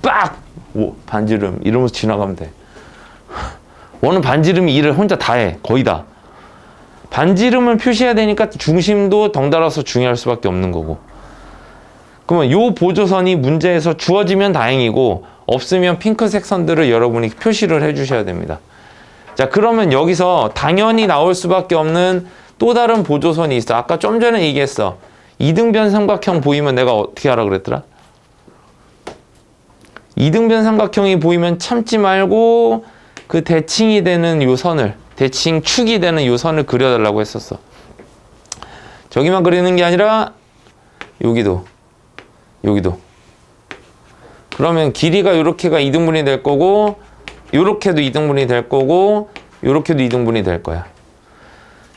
빡! 반지름 이러면서 지나가면 돼. 원은 반지름이 일을 혼자 다 해. 거의 다. 반지름을 표시해야 되니까 중심도 덩달아서 중요할 수밖에 없는 거고. 그러면 요 보조선이 문제에서 주어지면 다행이고 없으면 핑크색 선들을 여러분이 표시를 해 주셔야 됩니다. 자, 그러면 여기서 당연히 나올 수밖에 없는 또 다른 보조선이 있어. 아까 좀 전에 얘기했어. 이등변 삼각형 보이면 내가 어떻게 하라 그랬더라? 이등변 삼각형이 보이면 참지 말고 그 대칭이 되는 요 선을, 대칭축이 되는 요 선을 그려달라고 했었어. 저기만 그리는 게 아니라 여기도. 그러면 길이가 이렇게가 이등분이 될 거고 요렇게도 이등분이 될 거고 요렇게도 이등분이 될 거야.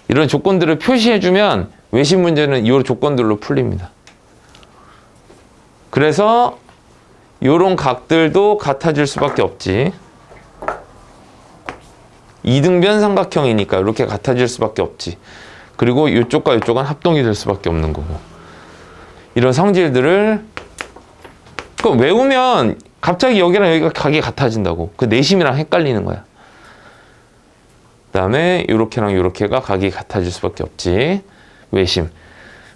이런 조건들을 표시해주면 외심 문제는 이 조건들로 풀립니다. 그래서 요런 각들도 같아질 수밖에 없지. 이등변 삼각형이니까 이렇게 같아질 수밖에 없지. 그리고 이쪽과 이쪽은 합동이 될 수밖에 없는 거고. 이런 성질들을 외우면 갑자기 여기랑 여기가 각이 같아진다고. 그 내심이랑 헷갈리는 거야. 그 다음에 요렇게랑 요렇게가 각이 같아질 수밖에 없지. 외심.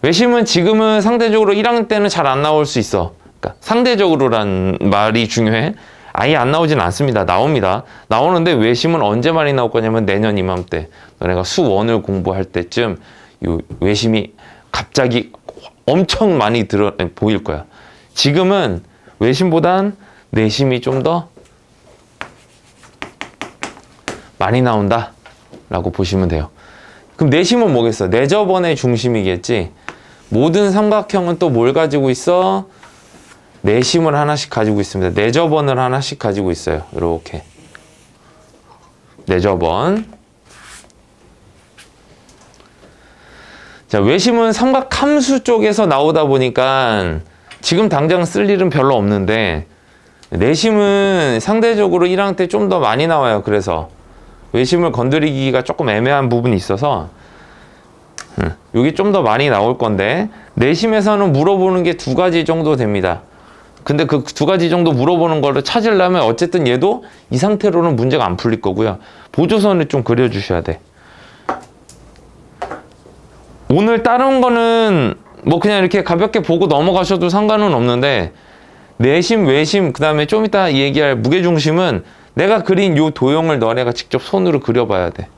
외심은 지금은 상대적으로 1학년 때는 잘 안 나올 수 있어. 그러니까 상대적으로란 말이 중요해. 아예 안 나오진 않습니다. 나옵니다. 나오는데 외심은 언제 많이 나올 거냐면 내년 이맘때. 너네가 수1을 공부할 때쯤 이 외심이 갑자기 엄청 많이 보일 거야. 지금은 외심보단 내심이 좀 더 많이 나온다 라고 보시면 돼요. 그럼 내심은 뭐겠어? 내저번의 중심이겠지. 모든 삼각형은 또 뭘 가지고 있어? 내심을 하나씩 가지고 있습니다. 내저번을 하나씩 가지고 있어요. 이렇게 내저번. 자, 외심은 삼각함수 쪽에서 나오다 보니까 지금 당장 쓸 일은 별로 없는데 내심은 상대적으로 1학년 때 좀 더 많이 나와요. 그래서 외심을 건드리기가 조금 애매한 부분이 있어서 여기 좀 더 많이 나올 건데 내심에서는 물어보는 게 2가지 정도 됩니다. 근데 그 2가지 정도 물어보는 거를 찾으려면 어쨌든 얘도 이 상태로는 문제가 안 풀릴 거고요. 보조선을 좀 그려주셔야 돼. 오늘 다른 거는 뭐 그냥 이렇게 가볍게 보고 넘어가셔도 상관은 없는데 내심, 외심, 그 다음에 좀 이따 얘기할 무게중심은 내가 그린 요 도형을 너네가 직접 손으로 그려봐야 돼.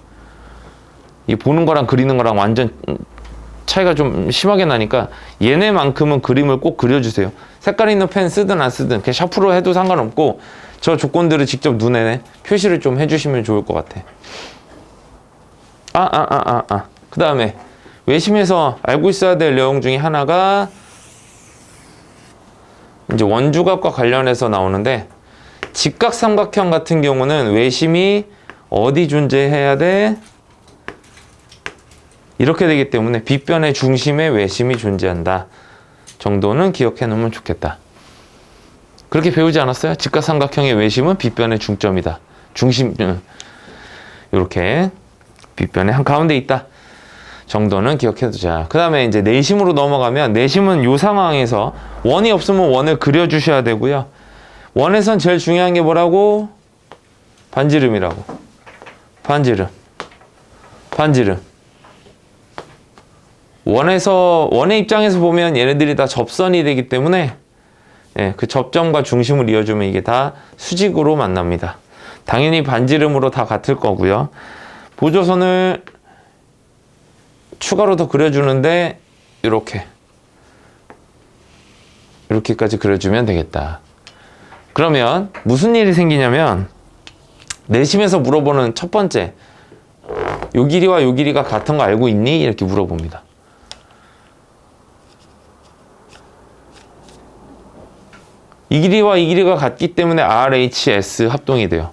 이 보는 거랑 그리는 거랑 완전 차이가 좀 심하게 나니까 얘네만큼은 그림을 꼭 그려주세요. 색깔 있는 펜 쓰든 안 쓰든 그냥 샤프로 해도 상관없고 저 조건들을 직접 눈에 표시를 좀 해주시면 좋을 것 같아. 그 다음에 외심에서 알고 있어야 될 내용 중에 하나가 이제 원주각과 관련해서 나오는데 직각삼각형 같은 경우는 외심이 어디 존재해야 돼? 이렇게 되기 때문에 빗변의 중심에 외심이 존재한다 정도는 기억해 놓으면 좋겠다. 그렇게 배우지 않았어요? 직각삼각형의 외심은 빗변의 중점이다. 중심 이렇게 빗변의 한가운데 있다 정도는 기억해 두자. 그 다음에 이제 내심으로 넘어가면 내심은 이 상황에서 원이 없으면 원을 그려주셔야 되고요. 원에선 제일 중요한 게 뭐라고? 반지름이라고. 반지름. 원의 입장에서 보면 얘네들이 다 접선이 되기 때문에 그 접점과 중심을 이어주면 이게 다 수직으로 만납니다. 당연히 반지름으로 다 같을 거고요. 보조선을 추가로 더 그려주는데 이렇게까지 그려주면 되겠다. 그러면 무슨 일이 생기냐면 내심에서 물어보는 첫 번째 요 길이와 요 길이가 같은 거 알고 있니? 이렇게 물어봅니다. 이 길이와 이 길이가 같기 때문에 RHS 합동이 돼요.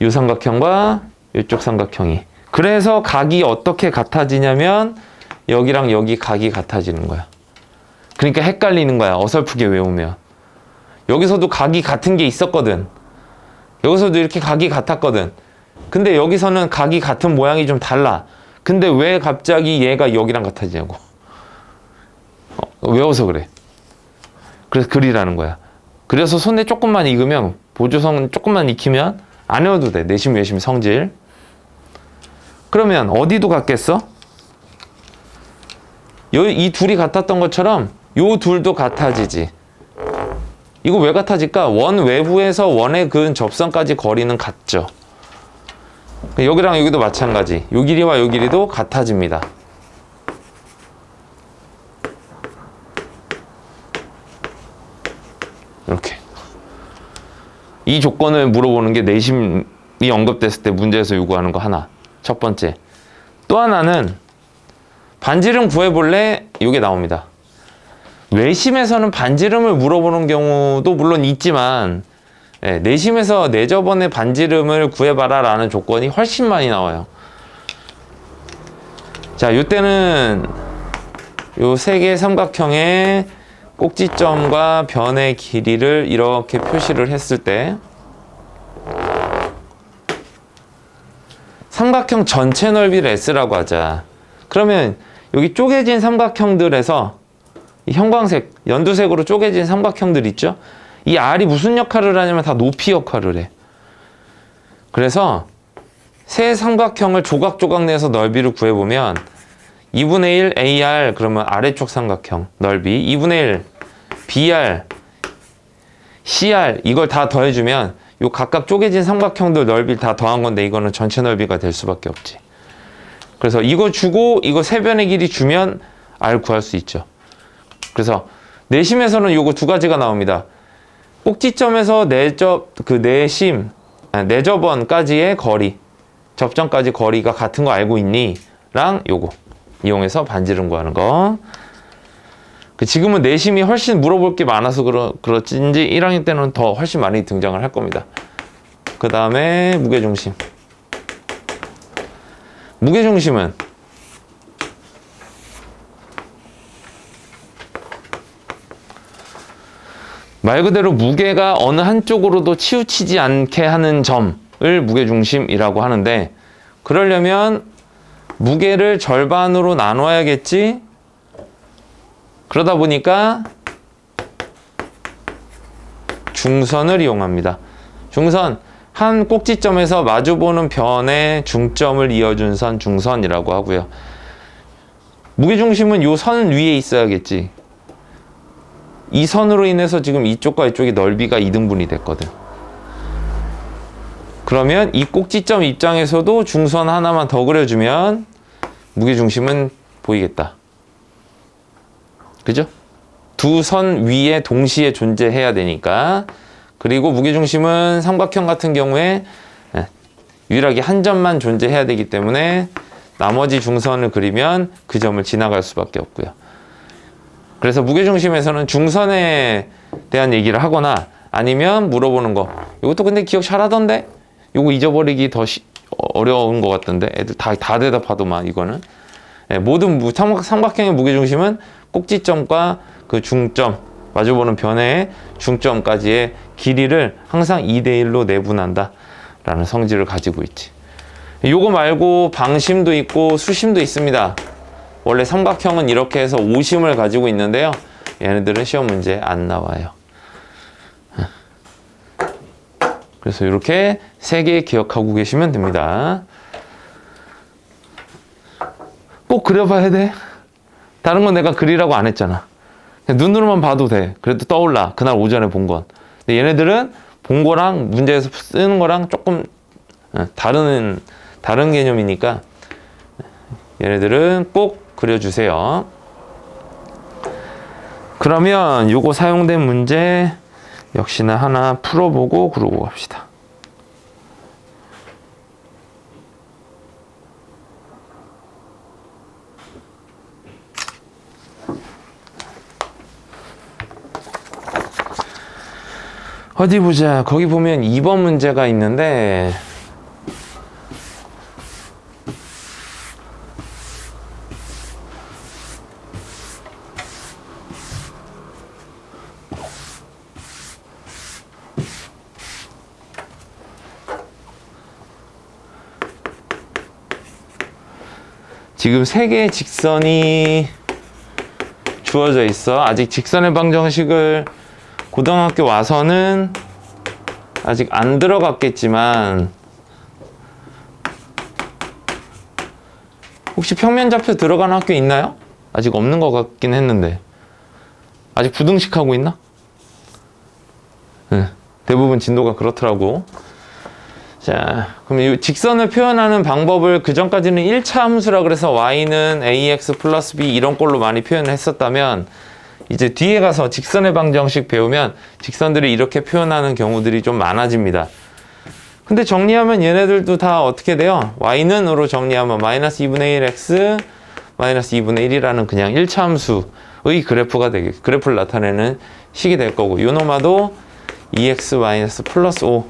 이 삼각형과 이쪽 삼각형이. 그래서 각이 어떻게 같아지냐면 여기랑 여기 각이 같아지는 거야. 그러니까 헷갈리는 거야. 어설프게 외우면. 여기서도 각이 같은 게 있었거든. 여기서도 이렇게 각이 같았거든. 근데 여기서는 각이 같은 모양이 좀 달라. 근데 왜 갑자기 얘가 여기랑 같아지냐고. 외워서 그래. 그래서 그리라는 거야. 그래서 손에 조금만 익으면 보조선 조금만 익히면 안 외워도 돼. 내심, 외심, 성질. 그러면 어디도 같겠어? 이 둘이 같았던 것처럼 요 둘도 같아지지. 이거 왜 같아질까? 원 외부에서 원에 그은 접선까지 거리는 같죠. 여기랑 여기도 마찬가지. 요 길이와 요 길이도 같아집니다. 이렇게. 이 조건을 물어보는 게 내심이 언급됐을 때 문제에서 요구하는 거 하나. 첫 번째. 또 하나는 반지름 구해볼래? 이게 나옵니다. 외심에서는 반지름을 물어보는 경우도 물론 있지만 내심에서 내저번의 반지름을 구해봐라 라는 조건이 훨씬 많이 나와요. 자, 이때는 요 세 개의 삼각형의 꼭지점과 변의 길이를 이렇게 표시를 했을 때 삼각형 전체 넓이를 S라고 하자. 그러면 여기 쪼개진 삼각형들에서 이 형광색, 연두색으로 쪼개진 삼각형들 있죠? 이 R이 무슨 역할을 하냐면 다 높이 역할을 해. 그래서 세 삼각형을 조각조각 내서 넓이를 구해보면 2분의 1 AR 그러면 아래쪽 삼각형 넓이 2분의 1 BR CR 이걸 다 더해주면 요 각각 쪼개진 삼각형들 넓이를 다 더한 건데 이거는 전체 넓이가 될 수밖에 없지. 그래서 이거 주고 이거 세 변의 길이 주면 R 구할 수 있죠. 그래서 내심에서는 요거 두 가지가 나옵니다. 꼭지점에서 내접원까지의 거리, 접점까지 거리가 같은 거 알고 있니? 랑 요거 이용해서 반지름 구하는 거. 지금은 내심이 훨씬 물어볼 게 많아서 그렇진지 1학년 때는 더 훨씬 많이 등장을 할 겁니다. 그 다음에 무게중심. 무게중심은 말 그대로 무게가 어느 한쪽으로도 치우치지 않게 하는 점을 무게중심이라고 하는데, 그러려면 무게를 절반으로 나눠야겠지? 그러다 보니까 중선을 이용합니다. 중선, 한 꼭지점에서 마주보는 변의 중점을 이어준 선 중선이라고 하고요. 무게중심은 이 선 위에 있어야겠지. 이 선으로 인해서 지금 이쪽과 이쪽이 넓이가 이등분이 됐거든. 그러면 이 꼭지점 입장에서도 중선 하나만 더 그려주면 무게중심은 보이겠다. 그죠? 두 선 위에 동시에 존재해야 되니까. 그리고 무게중심은 삼각형 같은 경우에 유일하게 한 점만 존재해야 되기 때문에 나머지 중선을 그리면 그 점을 지나갈 수밖에 없고요. 그래서 무게중심에서는 중선에 대한 얘기를 하거나 아니면 물어보는 거. 이것도 근데 기억 잘하던데? 이거 잊어버리기 더 어려운 것 같던데? 애들 다 대답하더만 이거는. 모든 삼각형의 무게중심은 꼭지점과 그 중점, 마주보는 변의 중점까지의 길이를 항상 2대1로 내분한다 라는 성질을 가지고 있지. 요거 말고 방심도 있고 수심도 있습니다. 원래 삼각형은 이렇게 해서 오심을 가지고 있는데요, 얘네들은 시험 문제에 안 나와요. 그래서 이렇게 3개 기억하고 계시면 됩니다. 꼭 그려봐야 돼. 다른 건 내가 그리라고 안 했잖아. 눈으로만 봐도 돼. 그래도 떠올라. 그날 오전에 본 건. 근데 얘네들은 본 거랑 문제에서 쓰는 거랑 조금 다른 개념이니까 얘네들은 꼭 그려주세요. 그러면 요거 사용된 문제 역시나 하나 풀어보고 그러고 갑시다. 어디 보자. 거기 보면 2번 문제가 있는데 지금 3개의 직선이 주어져 있어. 아직 직선의 방정식을 고등학교 와서는 아직 안 들어갔겠지만 혹시 평면좌표 들어간 학교 있나요? 아직 없는 것 같긴 했는데 아직 부등식하고 있나? 네, 대부분 진도가 그렇더라고. 자, 그럼 이 직선을 표현하는 방법을 그 전까지는 1차 함수라 그래서 y는 ax 플러스 b 이런 꼴로 많이 표현을 했었다면 이제 뒤에 가서 직선의 방정식 배우면 직선들이 이렇게 표현하는 경우들이 좀 많아집니다. 근데 정리하면 얘네들도 다 어떻게 돼요? y는으로 정리하면 마이너스 2분의 1 x 마이너스 2분의 1이라는 그냥 1차 함수의 그래프를 나타내는 식이 될 거고 요노마도 2x 마이너스 플러스 5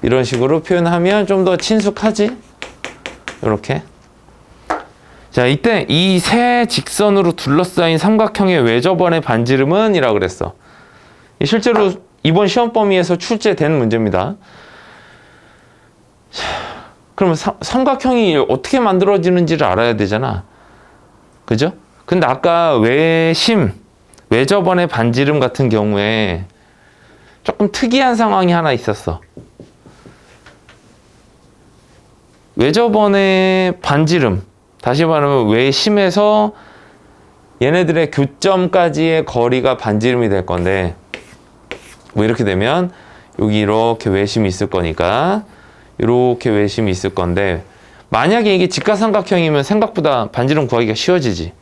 이런 식으로 표현하면 좀 더 친숙하지? 이렇게. 자, 이때 이 세 직선으로 둘러싸인 삼각형의 외접원의 반지름은 이라고 그랬어. 실제로 이번 시험 범위에서 출제된 문제입니다. 자, 그러면 삼각형이 어떻게 만들어지는지를 알아야 되잖아. 그죠? 근데 아까 외접원의 반지름 같은 경우에 조금 특이한 상황이 하나 있었어. 외접원의 반지름, 다시 말하면 외심에서 얘네들의 교점까지의 거리가 반지름이 될 건데 뭐 이렇게 되면 여기 이렇게 외심이 있을 거니까 이렇게 외심이 있을 건데 만약에 이게 직각삼각형이면 생각보다 반지름 구하기가 쉬워지지.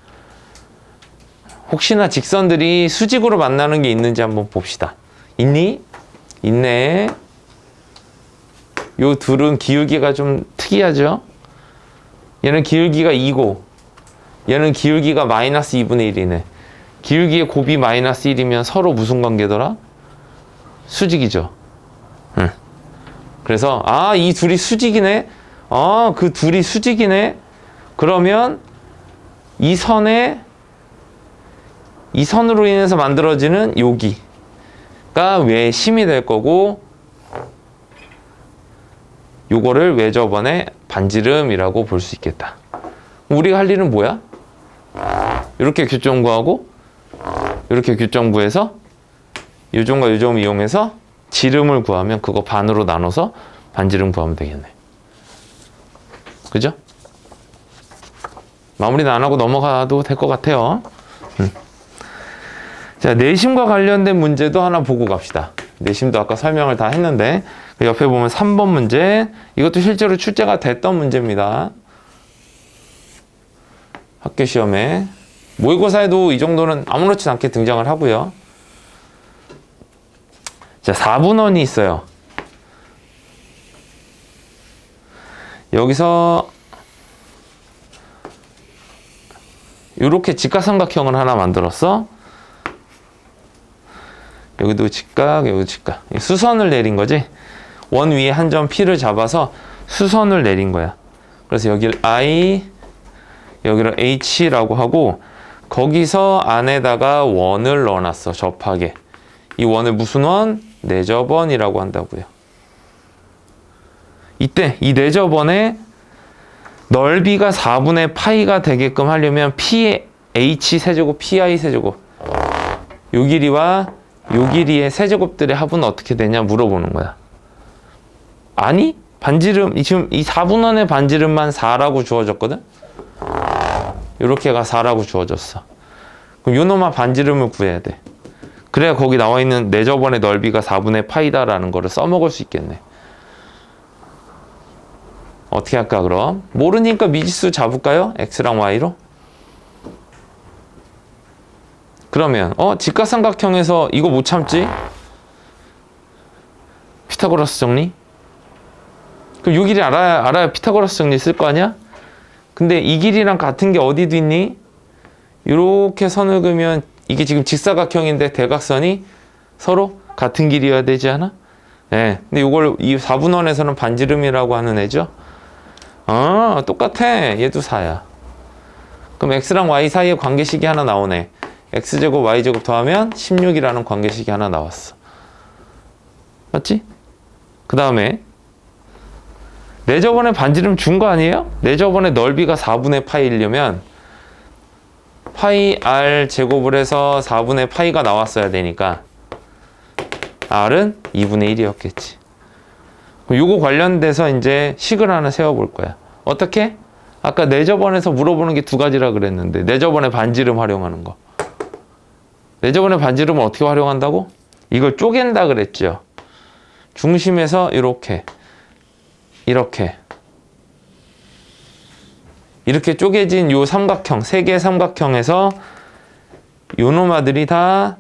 혹시나 직선들이 수직으로 만나는 게 있는지 한번 봅시다. 있니? 있네. 요 둘은 기울기가 좀 특이하죠? 얘는 기울기가 2고 얘는 기울기가 마이너스 2분의 1이네. 기울기의 곱이 마이너스 1이면 서로 무슨 관계더라? 수직이죠. 응. 그래서 이 둘이 수직이네. 그 둘이 수직이네. 그러면 이 선으로 인해서 만들어지는 여기가 외심이 될 거고 요거를 외접원의 반지름이라고 볼 수 있겠다. 우리가 할 일은 뭐야? 이렇게 교점 구하고 이렇게 교점 구해서 요점과 요점을 이용해서 지름을 구하면 그거 반으로 나눠서 반지름 구하면 되겠네. 그죠? 마무리는 안 하고 넘어가도 될 것 같아요. 자, 내심과 관련된 문제도 하나 보고 갑시다. 내심도 아까 설명을 다 했는데 옆에 보면 3번 문제, 이것도 실제로 출제가 됐던 문제입니다. 학교 시험에 모의고사에도 이 정도는 아무렇지 않게 등장을 하고요. 자, 4분원이 있어요. 여기서 이렇게 직각삼각형을 하나 만들었어. 여기도 직각, 여기도 직각. 수선을 내린 거지. 원 위에 한 점 P를 잡아서 수선을 내린 거야. 그래서 여기를 I, 여기를 H라고 하고 거기서 안에다가 원을 넣어놨어. 접하게. 이 원을 무슨 원? 내접원이라고 한다고요. 이때 이 내접원의 넓이가 4분의 파이가 되게끔 하려면 PH 세제곱, PI 세제곱 요 길이와 요 길이의 세제곱들의 합은 어떻게 되냐 물어보는 거야. 아니? 반지름, 지금 이 4분원의 반지름만 4라고 주어졌거든? 요렇게가 4라고 주어졌어. 그럼 요놈아 반지름을 구해야 돼. 그래야 거기 나와 있는 내접원의 넓이가 4분의 파이다라는 거를 써먹을 수 있겠네. 어떻게 할까 그럼? 모르니까 미지수 잡을까요? x랑 y로? 그러면 직각삼각형에서 이거 못 참지? 피타고라스 정리? 그럼 요 길이 알아야 피타고라스 정리 쓸 거 아니야? 근데 이 길이랑 같은 게 어디도 있니? 이렇게 선을 그으면 이게 지금 직사각형인데 대각선이 서로 같은 길이어야 되지 않아? 네. 근데 이걸 이 4분원에서는 반지름이라고 하는 애죠. 똑같아. 얘도 4야. 그럼 x랑 y 사이에 관계식이 하나 나오네. x제곱 y제곱 더하면 16이라는 관계식이 하나 나왔어. 맞지? 그 다음에 내접원의 반지름 준 거 아니에요? 내접원의 넓이가 4분의 파이려면 파이 r 제곱을 해서 4분의 파이가 나왔어야 되니까 r은 2분의 1이었겠지. 요거 관련돼서 이제 식을 하나 세워볼 거야. 어떻게? 아까 내저번에서 물어보는 게 두 가지라 그랬는데 내저번에 반지름 활용하는 거. 내저번에 반지름은 어떻게 활용한다고? 이걸 쪼갠다 그랬죠. 중심에서 이렇게 쪼개진 요 삼각형, 세 개의 삼각형에서 요 놈아들이 다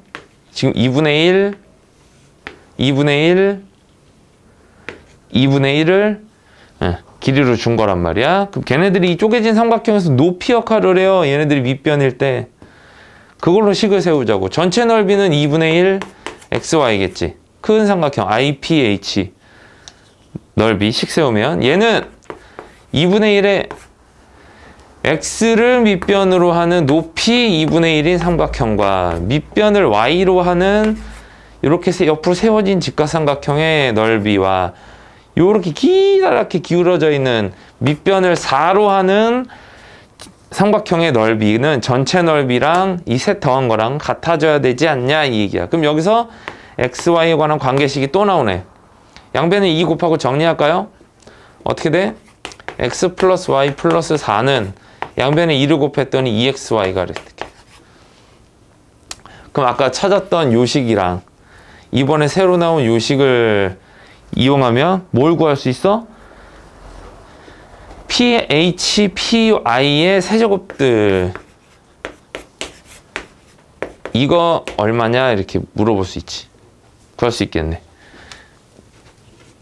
지금 2분의 1, 2분의 1을 길이로 준 거란 말이야. 그럼 걔네들이 이 쪼개진 삼각형에서 높이 역할을 해요. 얘네들이 밑변일 때. 그걸로 식을 세우자고. 전체 넓이는 2분의 1 xy겠지. 큰 삼각형 IPH 넓이 식 세우면 얘는 2분의 1의 x를 밑변으로 하는 높이 2분의 1인 삼각형과 밑변을 y로 하는 이렇게 옆으로 세워진 직각삼각형의 넓이와 요렇게 기다랗게 기울어져 있는 밑변을 4로 하는 삼각형의 넓이는 전체 넓이랑 이 셋 더한 거랑 같아져야 되지 않냐 이 얘기야. 그럼 여기서 xy에 관한 관계식이 또 나오네. 양변에 2 곱하고 정리할까요? 어떻게 돼? x 플러스 y 플러스 4는 양변에 2를 곱했더니 2xy가 이렇게. 그럼 아까 찾았던 요식이랑 이번에 새로 나온 요식을 이용하면 뭘 구할 수 있어? ph, py의 세제곱들 이거 얼마냐 이렇게 물어볼 수 있지. 구할 수 있겠네.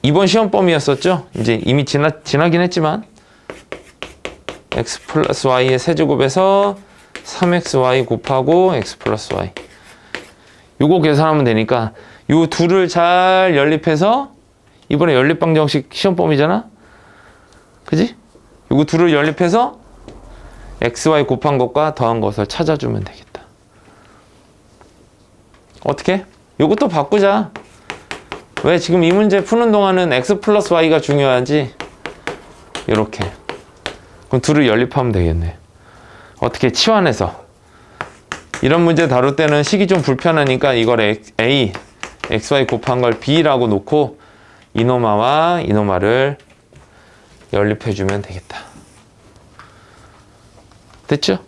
이번 시험 범위였었죠? 이제 이미 지나긴 했지만 x 플러스 y의 세제곱에서 3xy 곱하고 x 플러스 y 요거 계산하면 되니까 요 둘을 잘 연립해서 이번에 연립방정식 시험 범위잖아? 그지? 요거 둘을 연립해서 xy 곱한 것과 더한 것을 찾아주면 되겠다. 어떻게? 요것도 바꾸자. 왜 지금 이 문제 푸는 동안은 x 플러스 y가 중요하지? 요렇게. 그럼 둘을 연립하면 되겠네. 어떻게 치환해서. 이런 문제 다룰 때는 식이 좀 불편하니까 이걸 a, xy 곱한 걸 b라고 놓고 이노마와 이노마를 연립해주면 되겠다. 됐죠?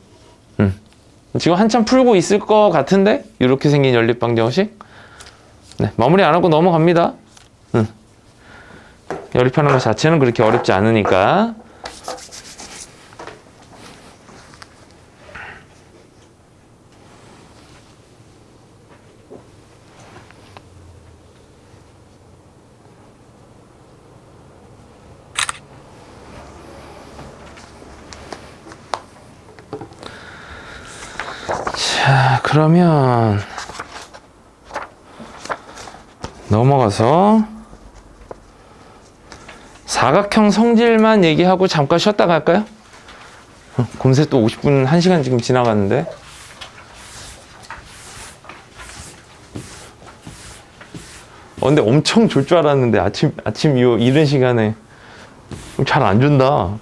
지금 한참 풀고 있을 것 같은데? 이렇게 생긴 연립방정식? 네, 마무리 안 하고 넘어갑니다. 연립하는 것 자체는 그렇게 어렵지 않으니까. 자, 그러면 넘어가서 사각형 성질만 얘기하고 잠깐 쉬었다 갈까요? 금세 또 50분, 1시간 지금 지나갔는데. 근데 엄청 줄 줄 알았는데 아침 요 이른 시간에 잘 안 준다.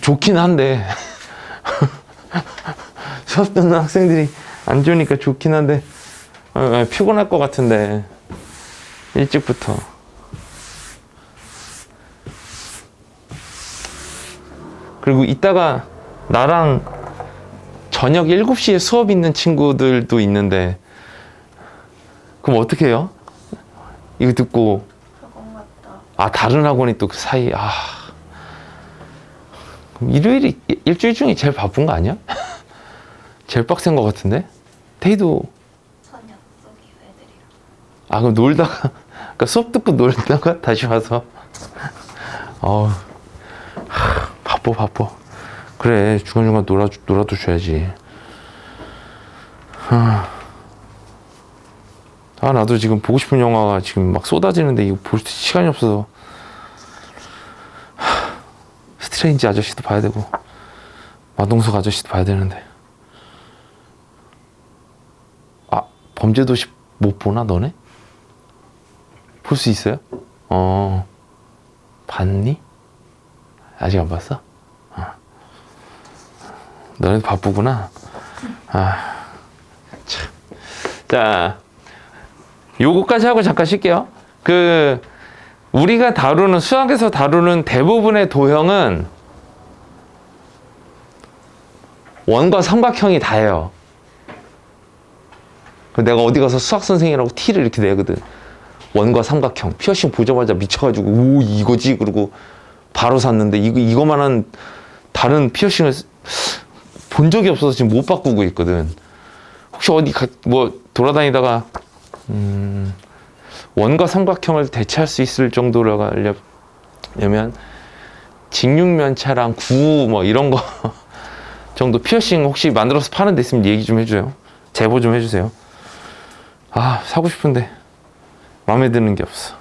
좋긴 한데 수업 듣는 학생들이 안 좋으니까 좋긴 한데 피곤할 것 같은데 일찍부터. 그리고 이따가 나랑 저녁 7시에 수업 있는 친구들도 있는데 그럼 어떻게 해요? 이거 듣고 다른 학원이 또 그 사이 그럼 일요일이 일주일 중에 제일 바쁜 거 아니야? 제일 빡센 거 같은데? 태희도 저녁 쏘기 애들이랑. 그럼 놀다가 그러니까 수업 듣고 놀다가 다시 와서 바빠. 그래 중간중간 놀아도 줘야지. 나도 지금 보고 싶은 영화가 지금 막 쏟아지는데 이거 볼 시간이 없어서. 스트레인지 아저씨도 봐야 되고 마동석 아저씨도 봐야 되는데. 범죄도시 못 보나 너네? 볼 수 있어요? 봤니? 아직 안 봤어? 너네도 바쁘구나. 참. 자, 요거까지 하고 잠깐 쉴게요. 우리가 다루는, 수학에서 다루는 대부분의 도형은 원과 삼각형이 다예요. 내가 어디 가서 수학 선생이라고 티를 이렇게 내거든. 원과 삼각형. 피어싱 보자마자 미쳐가지고, 오, 이거지? 그러고 바로 샀는데, 이거만한 다른 피어싱을 본 적이 없어서 지금 못 바꾸고 있거든. 혹시 어디 돌아다니다가, 원과 삼각형을 대체할 수 있을 정도로 하려면, 직육면체랑 구, 이런 거 정도 피어싱 혹시 만들어서 파는 데 있으면 얘기 좀 해줘요. 제보 좀 해주세요. 아, 사고 싶은데 마음에 드는 게 없어.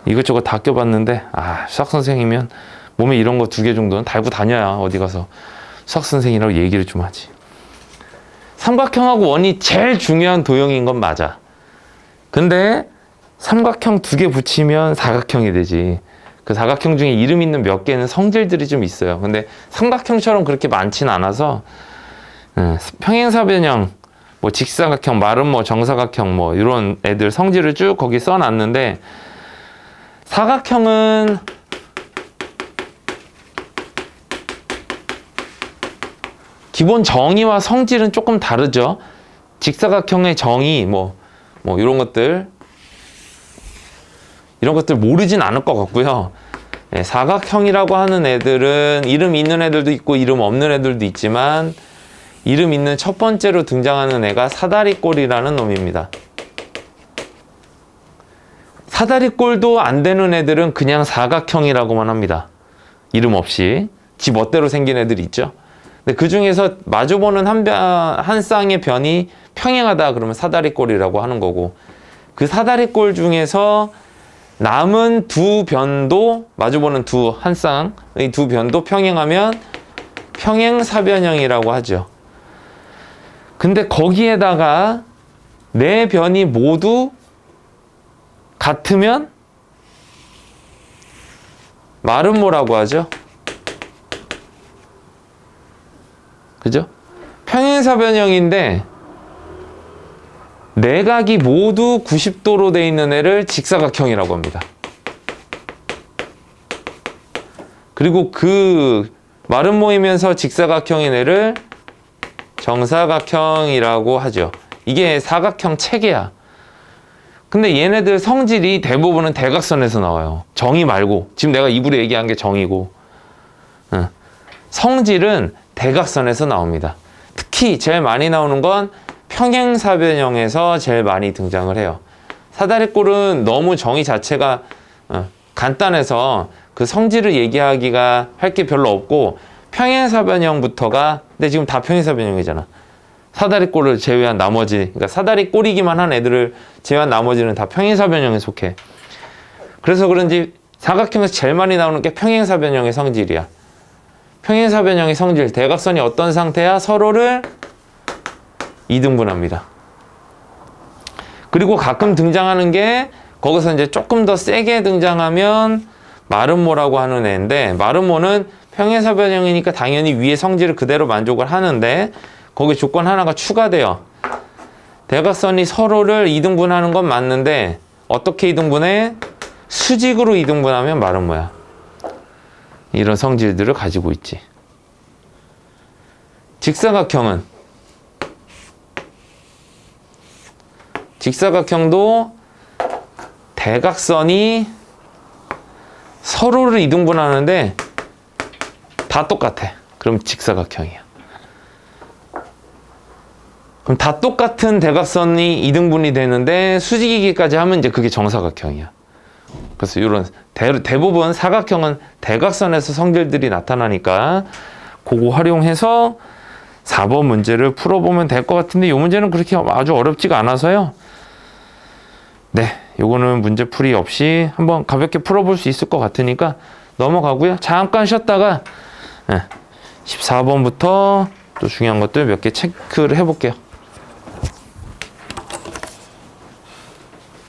이것저것 다 껴봤는데, 수학 선생이면 몸에 이런 거 2개 정도는 달고 다녀야 어디 가서 수학 선생이라고 얘기를 좀 하지. 삼각형하고 원이 제일 중요한 도형인 건 맞아. 근데 삼각형 2개 붙이면 사각형이 되지. 그 사각형 중에 이름 있는 몇 개는 성질들이 좀 있어요. 근데 삼각형처럼 그렇게 많지는 않아서, 평행사변형, 직사각형, 마름모, 정사각형, 이런 애들 성질을 쭉 거기 써놨는데, 사각형은 기본 정의와 성질은 조금 다르죠. 직사각형의 정의, 이런 것들 모르진 않을 것 같고요. 사각형이라고 하는 애들은 이름 있는 애들도 있고 이름 없는 애들도 있지만, 이름 있는 첫 번째로 등장하는 애가 사다리꼴이라는 놈입니다. 사다리꼴도 안 되는 애들은 그냥 사각형이라고만 합니다. 이름 없이. 지 멋대로 생긴 애들이 있죠. 근데 그 중에서 마주보는 한 쌍의 변이 평행하다 그러면 사다리꼴이라고 하는 거고, 그 사다리꼴 중에서 남은 2변도, 마주보는 한 쌍의 2변도 평행하면 평행사변형이라고 하죠. 근데 거기에다가 4변이 모두 같으면 마름모라고 하죠. 그죠? 평행사변형인데 4각이 모두 90도로 되어 있는 애를 직사각형이라고 합니다. 그리고 그 마름모이면서 직사각형인 애를 정사각형이라고 하죠. 이게 사각형 체계야. 근데 얘네들 성질이 대부분은 대각선에서 나와요. 정의 말고. 지금 내가 입으로 얘기한 게 정의고, 성질은 대각선에서 나옵니다. 특히 제일 많이 나오는 건 평행사변형에서 제일 많이 등장을 해요. 사다리꼴은 너무 정의 자체가 간단해서 그 성질을 얘기하기가 할 게 별로 없고, 평행사변형부터가, 근데 지금 다 평행사변형이잖아. 사다리꼴을 제외한 나머지, 그러니까 사다리꼴이기만 한 애들을 제외한 나머지는 다 평행사변형에 속해. 그래서 그런지 사각형에서 제일 많이 나오는 게 평행사변형의 성질이야. 평행사변형의 성질, 대각선이 어떤 상태야? 서로를 2등분합니다. 그리고 가끔 등장하는 게, 거기서 이제 조금 더 세게 등장하면 마름모라고 하는 애인데, 마름모는 평행사변형이니까 당연히 위의 성질을 그대로 만족을 하는데, 거기 조건 하나가 추가돼요. 대각선이 서로를 2등분하는 건 맞는데, 어떻게 2등분해? 수직으로 2등분하면 마름모야. 이런 성질들을 가지고 있지. 직사각형도 대각선이 서로를 2등분하는데 다 똑같아. 그럼 직사각형이야. 그럼 다 똑같은 대각선이 2등분이 되는데 수직이기까지 하면 이제 그게 정사각형이야. 그래서 이런 대부분 사각형은 대각선에서 성질들이 나타나니까 그거 활용해서 4번 문제를 풀어보면 될 것 같은데, 이 문제는 그렇게 아주 어렵지가 않아서요. 네, 요거는 문제풀이 없이 한번 가볍게 풀어볼 수 있을 것 같으니까 넘어가고요. 잠깐 쉬었다가 14번부터 또 중요한 것들 몇 개 체크를 해볼게요.